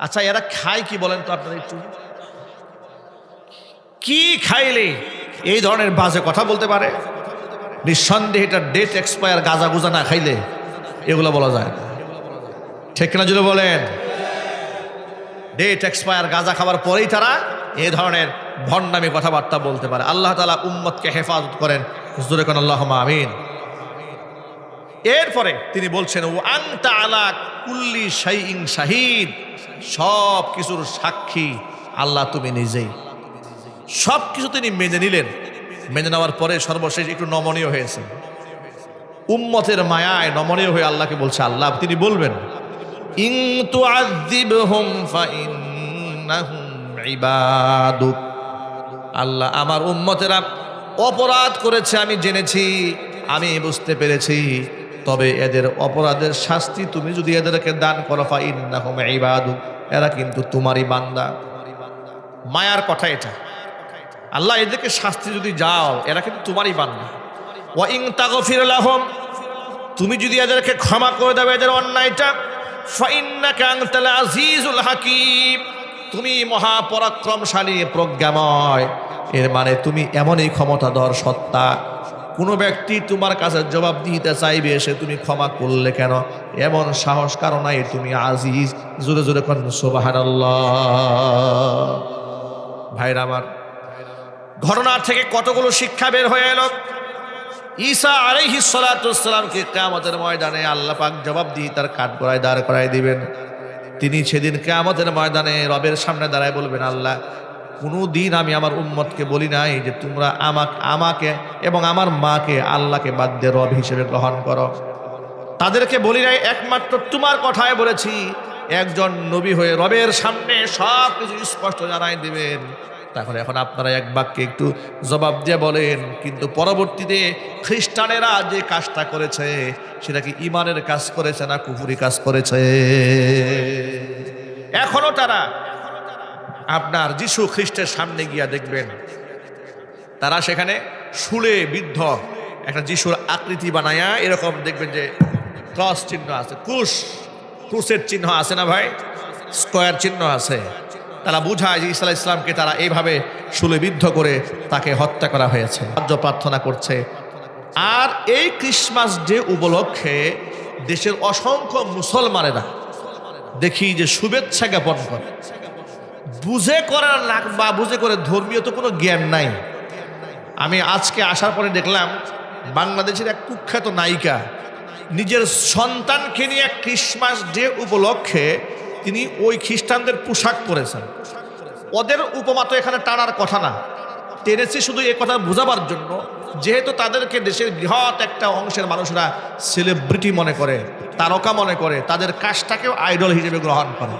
আচ্ছা, এরা খায় কি বলেন তো আপনারা একটু? কি খাইলে এই ধরনের বাজে কথা বলতে পারে? নিঃসন্দেহে এটা ডেট এক্সপায়ার গাঁজা গুজা না খাইলে এগুলো বলা যায় না। ঠিক না যদি বলেন? ডেট এক্সপায়ার গাঁজা খাবার পরেই তারা এই ধরনের ভণ্ডামি কথাবার্তা বলতে পারে। আল্লাহ তাআলা উম্মতকে হেফাজত করেন, জোরে কোন আল্লাহুম্মা আমিন। এরপরে তিনি বলছেন ও আনতা আলা কুল্লি শাইইন শাহিদ, সব কিছুর সাক্ষী আল্লাহ তুমি নিজেই। সব কিছু তিনি মেনে নিলেন। মেনে নেওয়ার পরে সর্বশেষ একটু নমনীয় হয়েছে, উম্মতের মায়ায় নমনীয় হয়ে আল্লাহকে বলছে, আল্লাহ তিনি বলবেন ইন তুআযিবহুম ফাইন্নাহুম ইবাদুক, আল্লাহ আমার উম্মতেরা অপরাধ করেছে আমি জেনেছি, আমি বুঝতে পেরেছি, তবে এদের অপরাধের শাস্তি তুমি যদি এদেরকে দান করো ফাইন্নাহুম ইবাদুক, এরা কিন্তু তোমারই বান্দা। মায়ার কথা এটা। আল্লাহ এদেরকে শাস্তি যদি যাও, এরা কিন্তু তোমারই বান্দা। ওয়া ইন তাগফির লাহুম, তুমি যদি এদেরকে ক্ষমা করে দাও এদের অন্যায়টা, ফাইন্নাকা আনতাল আজিজুল হাকীম, তুমি মহাপরাক্রমশালী প্রজ্ঞাময়। এর মানে তুমি এমনই ক্ষমতাধর সত্তা, কোনো ব্যক্তি তোমার কাছে জবাব দিতে চাইবে সে তুমি ক্ষমা করলে কেন, এমন সাহস কারণে তুমি আজিজ। জোরে জোরে কোন সুবহানাল্লাহ। ভাইরা আমার, ঘটনা থেকে কতগুলো শিক্ষা বের হয়ে এলো। ঈসা আলাইহিস সালাতু ওয়াস সালামকে কিয়ামতের ময়দানে আল্লাহ পাক জবাবদিহি তার কাঠগড়ায় দাঁড় করায় দিবেন। তিনি সেদিন কিয়ামতের ময়দানে রবের সামনে দাঁড়ায় বলবেন, আল্লাহ কোনো দিন আমি আমার উম্মতকে বলি নাই যে তোমরা আমাকে এবং আমার মাকে আল্লাহকে বাদ দিয়ে রব হিসেবে গ্রহণ করো। তাদেরকে বলি নাই, একমাত্র তোমার কথায় বলেছি। একজন নবী হয়ে রবের সামনে সব কিছু স্পষ্ট জানাই দিবেন। তাহলে এখন আপনারা এক বাক্যে একটু জবাব দিয়ে বলেন, কিন্তু পরবর্তীতে খ্রিস্টানেরা যে কাজটা করেছে সেটা কি ইমানের কাজ করেছে না কুফরি কাজ করেছে? এখনো তারা আপনার যিশু খ্রিস্টের সামনে গিয়া দেখবেন, তারা সেখানে শুলে বিদ্ধ একটা যিশুর আকৃতি বানায়া এরকম দেখবেন যে ক্রস চিহ্ন আছে, ক্রুসের চিহ্ন আছে না ভাই, স্কোয়ার চিহ্ন আছে। তারা বুঝায় যে ঈসা আলাইহিস সালামকে তারা এইভাবে শুলেবিদ্ধ করে তাকে হত্যা করা হয়েছে, সাহায্য প্রার্থনা করছে। আর এই ক্রিসমাস ডে উপলক্ষে দেশের অসংখ্য মুসলমানেরা দেখি যে শুভেচ্ছা জ্ঞাপন করে, বুঝে করার বা বুঝে করে ধর্মীয় তো কোনো জ্ঞান নাই। আমি আজকে আসার পরে দেখলাম বাংলাদেশের এক কুখ্যাত নায়িকা নিজের সন্তানকে নিয়ে ক্রিসমাস ডে উপলক্ষে তিনি ওই খ্রিস্টানদের পোশাক পরেছেন। ওদের উপমা তো এখানে টানার কথা না, টেনেছি শুধু এ কথা বোঝাবার জন্য, যেহেতু তাদেরকে দেশের বৃহৎ একটা অংশের মানুষরা সেলিব্রিটি মনে করে, তারকা মনে করে, তাদের কাজটাকেও আইডল হিসেবে গ্রহণ করে।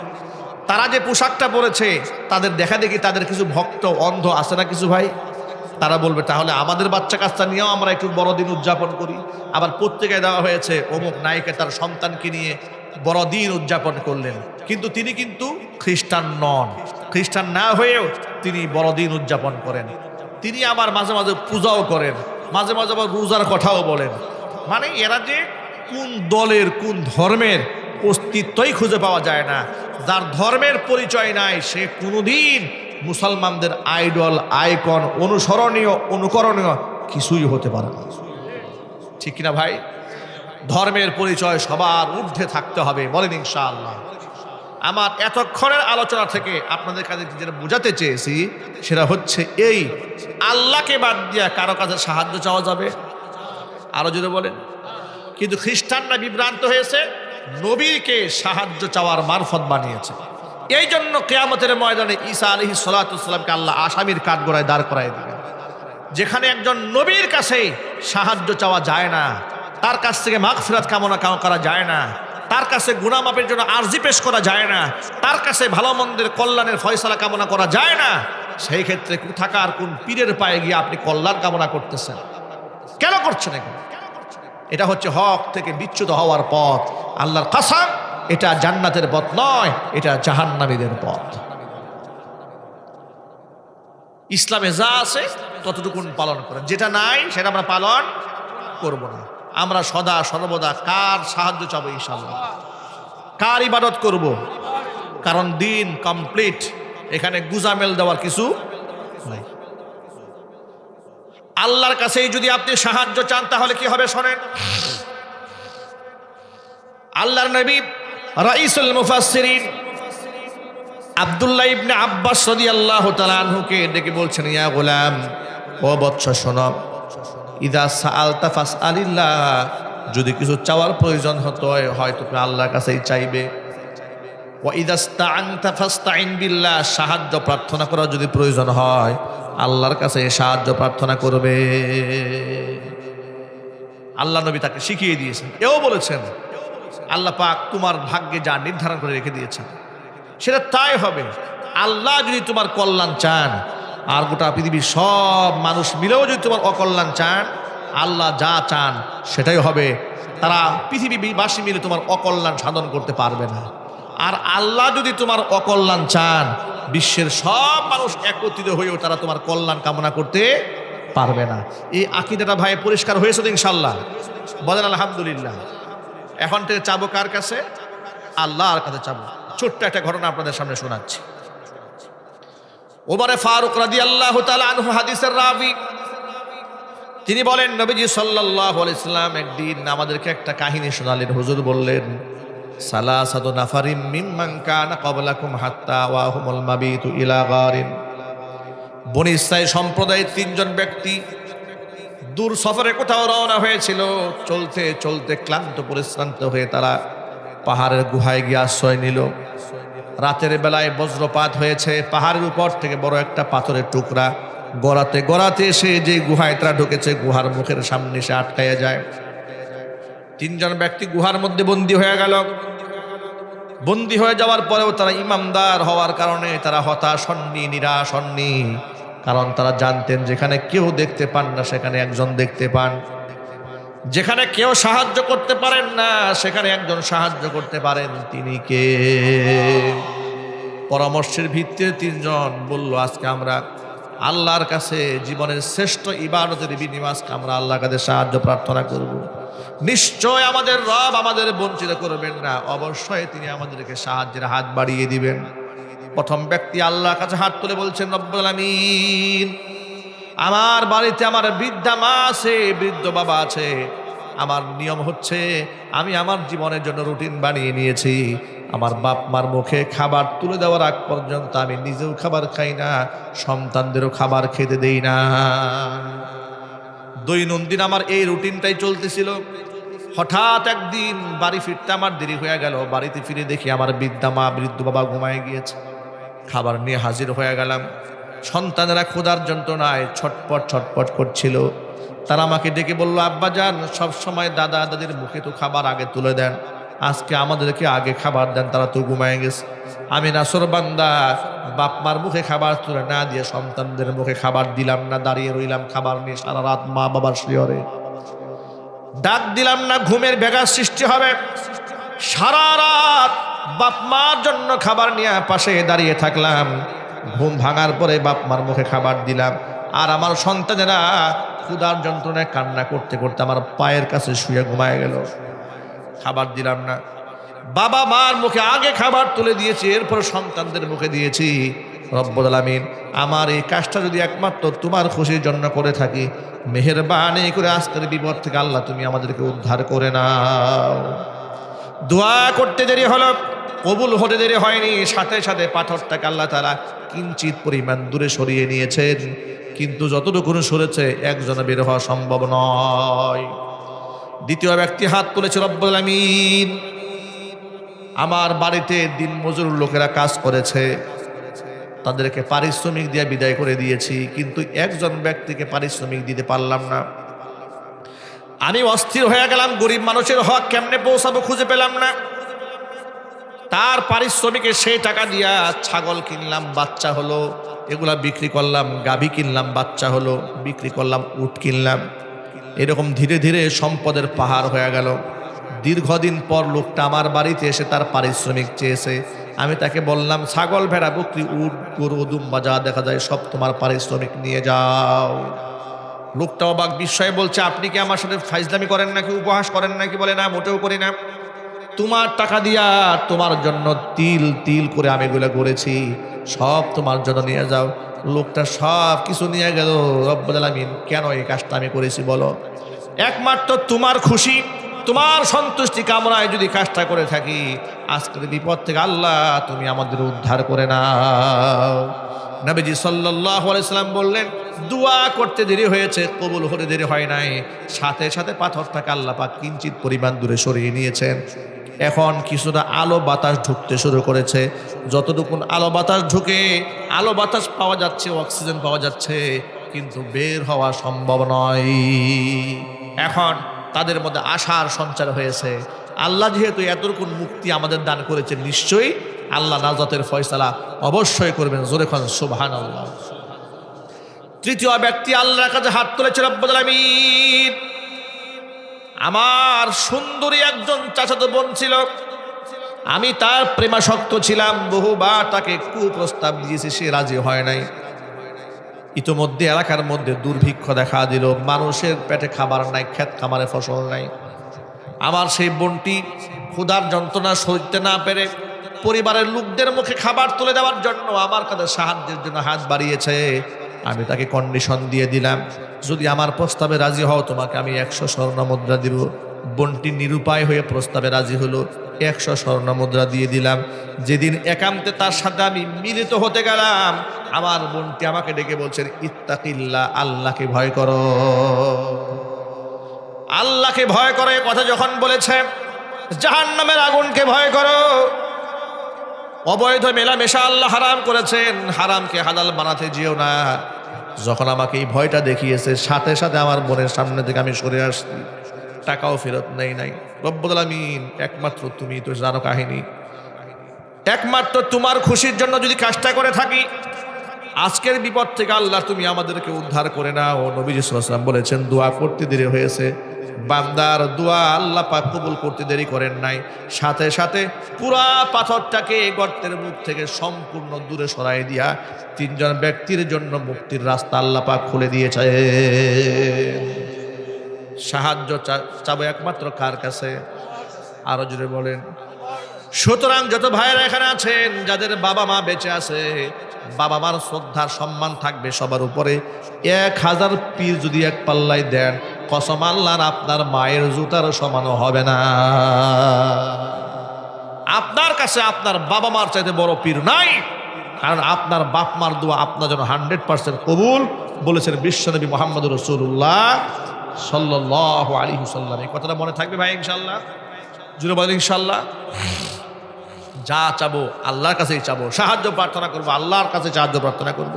তারা যে পোশাকটা পরেছে তাদের দেখা দেখি তাদের কিছু ভক্ত অন্ধ আছে না কিছু ভাই, তারা বলবে তাহলে আমাদের বাচ্চা কাচ্চা নিয়েও আমরা একটু বড়দিন উদযাপন করি। আবার পত্রিকায় দেওয়া হয়েছে অমুক নায়িকা তার সন্তানকে নিয়ে বড়দিন উদযাপন করলেন, কিন্তু তিনি কিন্তু খ্রিস্টান নন। খ্রিস্টান না হয়েও তিনি বড়দিন উদযাপন করেন। তিনি আবার মাঝে মাঝে পূজাও করেন, মাঝে মাঝে আবার রোজার কথাও বলেন। মানে এরা যে কোন দলের কোন ধর্মের অস্তিত্বই খুঁজে পাওয়া যায় না। যার ধর্মের পরিচয় নাই সে কোনোদিন মুসলমানদের আইডল, আইকন, অনুসরণীয়, অনুকরণীয় কিছুই হতে পারে না। ঠিক কিনা ভাই? ধর্মের পরিচয় সবার ঊর্ধ্বে থাকতে হবে, বলেন ইনশাআল্লাহ। আমার এতক্ষণের আলোচনা থেকে আপনাদের কাছে যেটা বোঝাতে চেয়েছি সেটা হচ্ছে এই, আল্লাহকে বাদ দিয়া কারো কাছে সাহায্য চাওয়া যাবে? আরো যদি বলেন। কিন্তু খ্রিস্টানরা বিভ্রান্ত হয়েছে, নবীকে সাহায্য চাওয়ার মারফত বানিয়েছে। এই জন্য কিয়ামতের ময়দানে ঈসা আলাইহিস সালাতু ওয়াস সালামকে আল্লাহ আসামির কাঠগড়ায় দাঁড় করায় দিবেন। যেখানে একজন নবীর কাছে সাহায্য চাওয়া যায় না, তার কাছ থেকে মাগফিরাত কামনা করা যায় না, তার কাছে গুনাহ মাপের জন্য আরজি পেশ করা যায় না, তার কাছে ভালো মন্দের কল্যাণের ফয়সালা কামনা করা যায় না, সেই ক্ষেত্রে কোথাকার কোন পীরের পায়ে গিয়ে আপনি কল্যাণ কামনা করতেছেন? কেন করছেন এগুলো? এটা হচ্ছে হক থেকে বিচ্যুত হওয়ার পথ। আল্লাহর কসম, এটা জান্নাতের পথ নয়, এটা জাহান্নামীদের পথ। ইসলামে যা আছে ততটুকুন পালন করেন, যেটা নাই সেটা আমরা পালন করব না। আমরা সদা সর্বদা কার সাহায্য চাবো? ইনশাআল্লাহ। কার ইবাদত করব? কারণ দিন কমপ্লিট, এখানে গুজামেল দেওয়ার কিছু নাই। আল্লাহর কাছেই যদি আপনি সাহায্য চান তাহলে কি হবে শোনেন। আল্লাহর নবী রাইসুল মুফাসসিরিন আব্দুল্লাহ ইবনে আব্বাস রাদিয়াল্লাহু তাআলা আনহুকে ডেকে বলছেন, ইয়া গোলাম, ও বৎস শোনো, ইদা সাআলতা ফাসআলিল্লাহ, যদি কিছু চাওয়ার প্রয়োজন হয় তুমি আল্লাহর কাছেই চাইবে। ওয়া ইদা ইসতাআনতা ফাসতাইন বিল্লাহ, সাহায্য প্রার্থনা করার যদি প্রয়োজন হয় আল্লাহর কাছে সাহায্য প্রার্থনা করবে। আল্লাহ নবী তাকে শিখিয়ে দিয়েছেন। এও বলেছেন আল্লাহ পাক তোমার ভাগ্যে যা নির্ধারণ করে রেখে দিয়েছেন সেটা তাই হবে। আল্লাহ যদি তোমার কল্যাণ চান, আর গোটা পৃথিবীর সব মানুষ মিলেও যদি তোমার অকল্যাণ চান, আল্লাহ যা চান সেটাই হবে। তারা পৃথিবীবাসী মিলে তোমার অকল্যাণ সাধন করতে পারবে না। আর আল্লাহ যদি তোমার অকল্যাণ চান, বিশ্বের সব মানুষ একত্রিত হয়েও তারা তোমার কল্যাণ কামনা করতে পারবে না। এই আকীদাটা ভাই পরিষ্কার হয়েছে তো ইনশাআল্লাহ? বলেন আলহামদুলিল্লাহ। এখন থেকে চাবো কার কাছে? আল্লাহর কাছে চাবো। ছোট্ট একটা ঘটনা আপনাদের সামনে শোনাচ্ছি। ওমরে ফারুক রাদিয়াল্লাহু তাআলা আনহু হাদিসের রাবী, তিনি বলেন নবীজি সাল্লাল্লাহু আলাইহি সাল্লাম একদিন আমাদেরকে একটা কাহিনী শোনালেন। হুজুর বললেন, সালাসাতু নাফারিম মিম্মান কানা ক্বাবলাকুম হাত্তা ওয়াহুমুল মাবিতু ইলা গারিন। বনী ইসরাঈল সম্প্রদায়ের তিনজন ব্যক্তি দূর সফরে কোথাও রওনা হয়েছিল। চলতে চলতে ক্লান্ত পরিশ্রান্ত হয়ে তারা পাহাড়ের গুহায় গিয়ে আশ্রয় নিল। রাতের বেলায় বজ্রপাত হয়েছে, পাহাড়ের উপর থেকে বড় একটা পাথরের টুকরা গড়াতে গড়াতে এসে যে গুহায় তারা ঢুকেছে গুহার মুখের সামনে এসে আটকাইয়া যায়। তিনজন ব্যক্তি গুহার মধ্যে বন্দী হয়ে গেল। বন্দী হয়ে যাওয়ার পরেও তারা ইমানদার হওয়ার কারণে তারা হতাশ হননি, নিরাশ হননি। কারণ তারা জানতেন যেখানে কেউ দেখতে পান না সেখানে একজন দেখতে পান, যেখানে কেউ সাহায্য করতে পারেন না সেখানে একজন সাহায্য করতে পারেন। তিনি কে? পরামর্শের ভিত্তিতে তিনজন বলল, আজকে আমরা আল্লাহর কাছে জীবনের শ্রেষ্ঠ ইবাদতের বিনিময়ে আজকে আমরা আল্লাহর কাছে সাহায্য প্রার্থনা করব। নিশ্চয় আমাদের রব আমাদের বঞ্চিত করবেন না, অবশ্যই তিনি আমাদেরকে সাহায্যের হাত বাড়িয়ে দিবেন। প্রথম ব্যক্তি আল্লাহর কাছে হাত তুলে বলছেন, রব্বুল আলামিন, আমার বাড়িতে আমার বৃদ্ধা মা আছে, বৃদ্ধ বাবা আছে, আমার নিয়ম হচ্ছে আমি আমার জীবনের জন্য রুটিন বানিয়ে নিয়েছি, আমার বাপ মার মুখে খাবার তুলে দেওয়ার আগ পর্যন্ত আমি নিজেও খাবার খাই না, সন্তানদেরও খাবার খেতে দেই না। দৈনন্দিন আমার এই রুটিনটাই চলতেছিল। হঠাৎ একদিন বাড়ি ফিরতে আমার দেরি হয়ে গেল। বাড়িতে ফিরে দেখি আমার বৃদ্ধা মা বৃদ্ধ বাবা ঘুমায় গিয়েছে। খাবার নিয়ে হাজির হয়ে গেলাম। সন্তানেরা ক্ষুধার যন্ত্রণায় ছটপট ছটপট করছিল। তারা আমাকে ডেকে বলল, আব্বাজান, সবসময় দাদা দাদির মুখে তো খাবার আগে তুলে দেন, আজকে আমাদেরকে আগে খাবার দেন, তারা তো ঘুমায় গেছে। আমি নাসরবান্দা, বাপ মার মুখে খাবার তুলে না দিয়ে সন্তানদের মুখে খাবার দিলাম না, দাঁড়িয়ে রইলাম খাবার নিয়ে সারা রাত মা বাবার শিয়রে। ডাক দিলাম না, ঘুমের ব্যাঘাত সৃষ্টি হবে। সারা রাত বাপ মার জন্য খাবার নিয়ে পাশে দাঁড়িয়ে থাকলাম। ঘুম ভাঙার পরে বাপ মার মুখে খাবার দিলাম, আর আমার সন্তানেরা ক্ষুধার যন্ত্রণায় কান্না করতে করতে আমার পায়ের কাছে শুয়ে ঘুমায় গেল। খাবার দিলাম না। বাবা মার মুখে আগে খাবার তুলে দিয়েছি, এরপর সন্তানদের মুখে দিয়েছি। রব্বুল আলামিন, আমার এই কাজটা যদি একমাত্র তোমার খুশির জন্য করে থাকি, মেহেরবানি করে আজকের বিপদ থেকে আল্লাহ তুমি আমাদেরকে উদ্ধার করে নাও। দোয়া করতে দেরি হলো, কবুল হতে দেরি হয়নি, সাথে সাথে পাথরটাকে আল্লাহ তাআলা কিঞ্চিত পরিমাণ দূরে সরিয়ে নিয়েছেন। কিন্তু যতটুকু সরেছে একজনে বের হওয়া সম্ভব নয়। দ্বিতীয় ব্যক্তি হাত তুলেছে। রব্বুল আলামিন, আমার বাড়িতে দিন মজুর লোকেরা কাজ করেছে, তাদেরকে পারিশ্রমিক দিয়ে বিদায় করে দিয়েছি, কিন্তু একজন ব্যক্তিকে পারিশ্রমিক দিতে পারলাম না। আমি অস্থির হয়ে গেলাম, গরিব মানুষের হক কেমনে পৌঁছাবো খুঁজে পেলাম না। তার পারিশ্রমিকে সেই টাকা দিয়া ছাগল কিনলাম, বাচ্চা হলো, এগুলা বিক্রি করলাম, গাভী কিনলাম, বাচ্চা হলো, বিক্রি করলাম, উট কিনলাম। এরকম ধীরে ধীরে সম্পদের পাহাড় হয়ে গেল। দীর্ঘদিন পর লোকটা আমার বাড়িতে এসে তার পারিশ্রমিক চেয়েছে। আমি তাকে বললাম, ছাগল, ভেড়া, বকরি, উট, গরু, দুম্বা যা দেখা যায় সব তোমার পারিশ্রমিক নিয়ে যাও। লোকটা অবাক বিস্ময়ে বলছে, আপনি কি আমার সাথে ফাইজলামি করেন নাকি, উপহাস করেন নাকি? বলে, না, মোটেও করি না। তোমার টাকা দিয়া তোমার জন্য তিল তিল করে আমি এগুলো করেছি, সব তোমার জন্য নিয়ে যাও। লোকটা সব কিছু নিয়ে গেল। রব্বুল আলামিন, কেন এই কাজটা আমি করেছি বলো? একমাত্র তোমার খুশি, তোমার সন্তুষ্টি কামনায় যদি কাজটা করে থাকি, আজকের বিপদ থেকে আল্লাহ তুমি আমাদের উদ্ধার করে নাও। নবীজি সাল্লাল্লাহু আলাইহি সাল্লাম বললেন, দোয়া করতে দেরি হয়েছে, কবুল হতে দেরি হয় নাই। সাথে সাথে পাথরটাকে আল্লাহ পাক কিঞ্চিত পরিমাণ দূরে সরিয়ে নিয়েছেন। এখন কিছুটা আলো বাতাস ঢুকতে শুরু করেছে। যতটুকু আলো বাতাস ঢুকে, আলো বাতাস পাওয়া যাচ্ছে, অক্সিজেন পাওয়া যাচ্ছে, কিন্তু বের হওয়া সম্ভব নয়। এখন তাদের মধ্যে আশার সঞ্চার হয়েছে। আল্লাহ যেহেতু এতটুকু মুক্তি আমাদের দান করেছেন, নিশ্চয়ই আল্লাহ নাজাতের ফয়সালা অবশ্যই করবেন। জোরে খান সুবহানাল্লাহ। তৃতীয় ব্যক্তি আল্লাহর কাছে হাত তুলেছে। রব্বুল আলামিন, আমার সুন্দরী একজন চাচাতো বোন ছিল, আমি তার প্রেমাসক্ত ছিলাম, বহুবার তাকে কুপ্রস্তাব দিয়েছি, সে রাজি হয় নাই। ইতোমধ্যে এলাকার মধ্যে দুর্ভিক্ষ দেখা দিল, মানুষের পেটে খাবার নাই, ক্ষেত খামারে ফসল নাই। আমার সেই বোনটি ক্ষুধার যন্ত্রণা সইতে না পেরে পরিবারের লোকদের মুখে খাবার তুলে দেওয়ার জন্য আমার কাছে সাহায্যের জন্য হাত বাড়িয়েছে। আমি তাকে কন্ডিশন দিয়ে দিলাম, যদি আমার প্রস্তাবে রাজি হও তোমাকে আমি 100 স্বর্ণ মুদ্রা দিব। বোনটি নিরুপায় হয়ে প্রস্তাবে রাজি হলো, 100 স্বর্ণ মুদ্রা দিয়ে দিলাম। যেদিন একান্তে তার সাথে আমি মিলিত হতে গেলাম, আমার বোনটি আমাকে ডেকে বলছেন, ইত্তাকিল্লাহ, আল্লাহকে ভয় করো, আল্লাহকে ভয় করো। এ কথা যখন বলেছে, জাহান্নামের আগুনকে ভয় করো। অবৈধ মেলামেশা আল্লাহ হারাম করেছেন, হারামকে হালাল বানাতে যেও না। যখন আমাকে এই ভয়টা দেখিয়েছে, সাথে সাথে আমার বোনের সামনে থেকে আমি সরে আসছি, টাকাও ফেরত নেই নাই। রব্বুল আলামিন, একমাত্র তুমি তো জানো কাহিনী, একমাত্র তোমার খুশির জন্য যদি কাজটা করে থাকি, আজকের বিপদ থেকে আল্লাহ তুমি আমাদেরকে উদ্ধার করে নাও। নবীজি সাল্লাল্লাহু আলাইহি ওয়াসাল্লাম বলেছেন, দোয়া করতে দেরি হয়েছে, বান্দার দোয়া আল্লাহ পাক কবুল করতে দেরি করেন নাই। সাথে সাথে পুরা পাথরটাকে গর্তের মুখ থেকে সম্পূর্ণ দূরে সরাই দিয়া 3 জন ব্যক্তির জন্য মুক্তির রাস্তা আল্লাহ পাক খুলে দিয়েছে। সাহায্য চাবো একমাত্র কার কাছে? আরো জোরে বলেন। সুতরাং যত ভাইয়েরা এখানে আছেন, যাদের বাবা মা বেঁচে আছে, বাবা মার শ্রদ্ধার সম্মান থাকবে সবার উপরে। 1000 পীর যদি এক পাল্লায় দেন, কসম আল্লাহর আপনার মায়ের জুতার সমানও হবে না। আপনার কাছে আপনার বাবা মার চাইতে বড় পীর নাই, কারণ আপনার বাপ মার দোয়া আপনার জন্য 100% কবুল বলেছেন বিশ্বনবী মুহাম্মদুর রাসূলুল্লাহ সাল্লাল্লাহু আলাইহি ওয়াসাল্লাম। এই কথাটা মনে থাকবে ভাই ইনশাআল্লাহ, জুড়ে বলেন ইনশাআল্লাহ। যা চাবো আল্লাহর কাছেই চাবো, সাহায্য প্রার্থনা করবো আল্লাহর কাছে সাহায্য প্রার্থনা করব,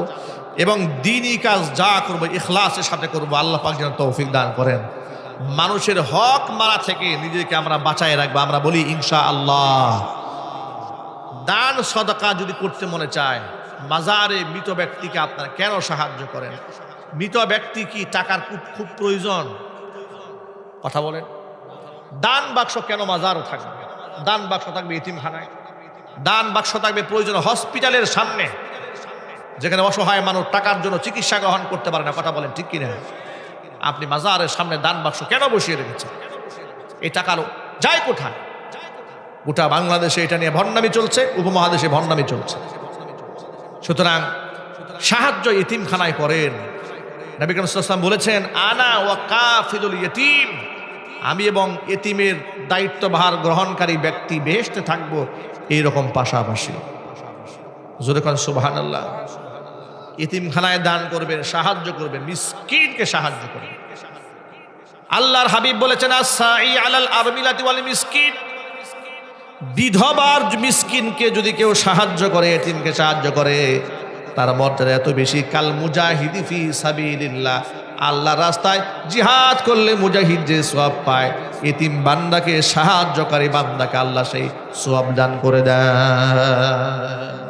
এবং দ্বীনি কাজ যা করবো ইখলাসের সাথে করবো। আল্লাহ পাক যেন তৌফিক দান করেন। মানুষের হক মারা থেকে নিজেকে আমরা বাঁচায় রাখবো। আমরা বলি ইনশাআল্লাহ। দান সদকা যদি করতে মনে চায়, মাজারে মৃত ব্যক্তিকে আপনারা কেন সাহায্য করেন? মৃত ব্যক্তি কি টাকার খুব প্রয়োজন? কথা বলেন। দান বাক্স কেন মাজারও থাকবে? দান বাক্স থাকবে এতিমখানায়, দান বাক্স থাকবে প্রয়োজন হসপিটালের সামনে, যেখানে অসহায় মানুষ টাকার জন্য চিকিৎসা গ্রহণ করতে পারে না। কথা বলেন ঠিক কিনা? আপনি মাজারের সামনে দান বাক্স কেন বসিয়ে রেখেছেন? এই টাকার যায় কোথায়? গোটা বাংলাদেশে এটা নিয়ে ভণ্ডামি চলছে, উপমহাদেশে ভণ্ডামি চলছে। সুতরাং সাহায্য এতিমখানায় করেন। নবী করিম সাল্লাল্লাহু আলাইহি ওয়াসাল্লাম বলেছেন, আনা ওয়া কাফিলুল ইয়তীম, আমি এবং এতিমের দায়িত্বভার গ্রহণকারী ব্যক্তি বেহেশতে থাকবো এইরকম পাশাপাশি। জোরে কোন সুবহানাল্লাহ। এতিমখানায় দান করবেন, সাহায্য করবেন, মিসকিনকে সাহায্য করবেন। আল্লাহর হাবিব বলেছেন, আস-সাঈ আলাল আরমিলাতি ওয়াল মিসকিন, বিধবার মিসকিনকে যদি কেউ সাহায্য করে, এতিমকে সাহায্য করে, তার মর্যাদা এত বেশি। কাল মুজাহিদি ফি সাবিলিল্লাহ, আল্লাহর রাস্তায় জিহাদ করলে মুজাহিদ যে সওয়াব পায়, এতিম বান্দাকে সাহায্যকারী বান্দাকে আল্লাহ সেই সওয়াব দান করে দেয়।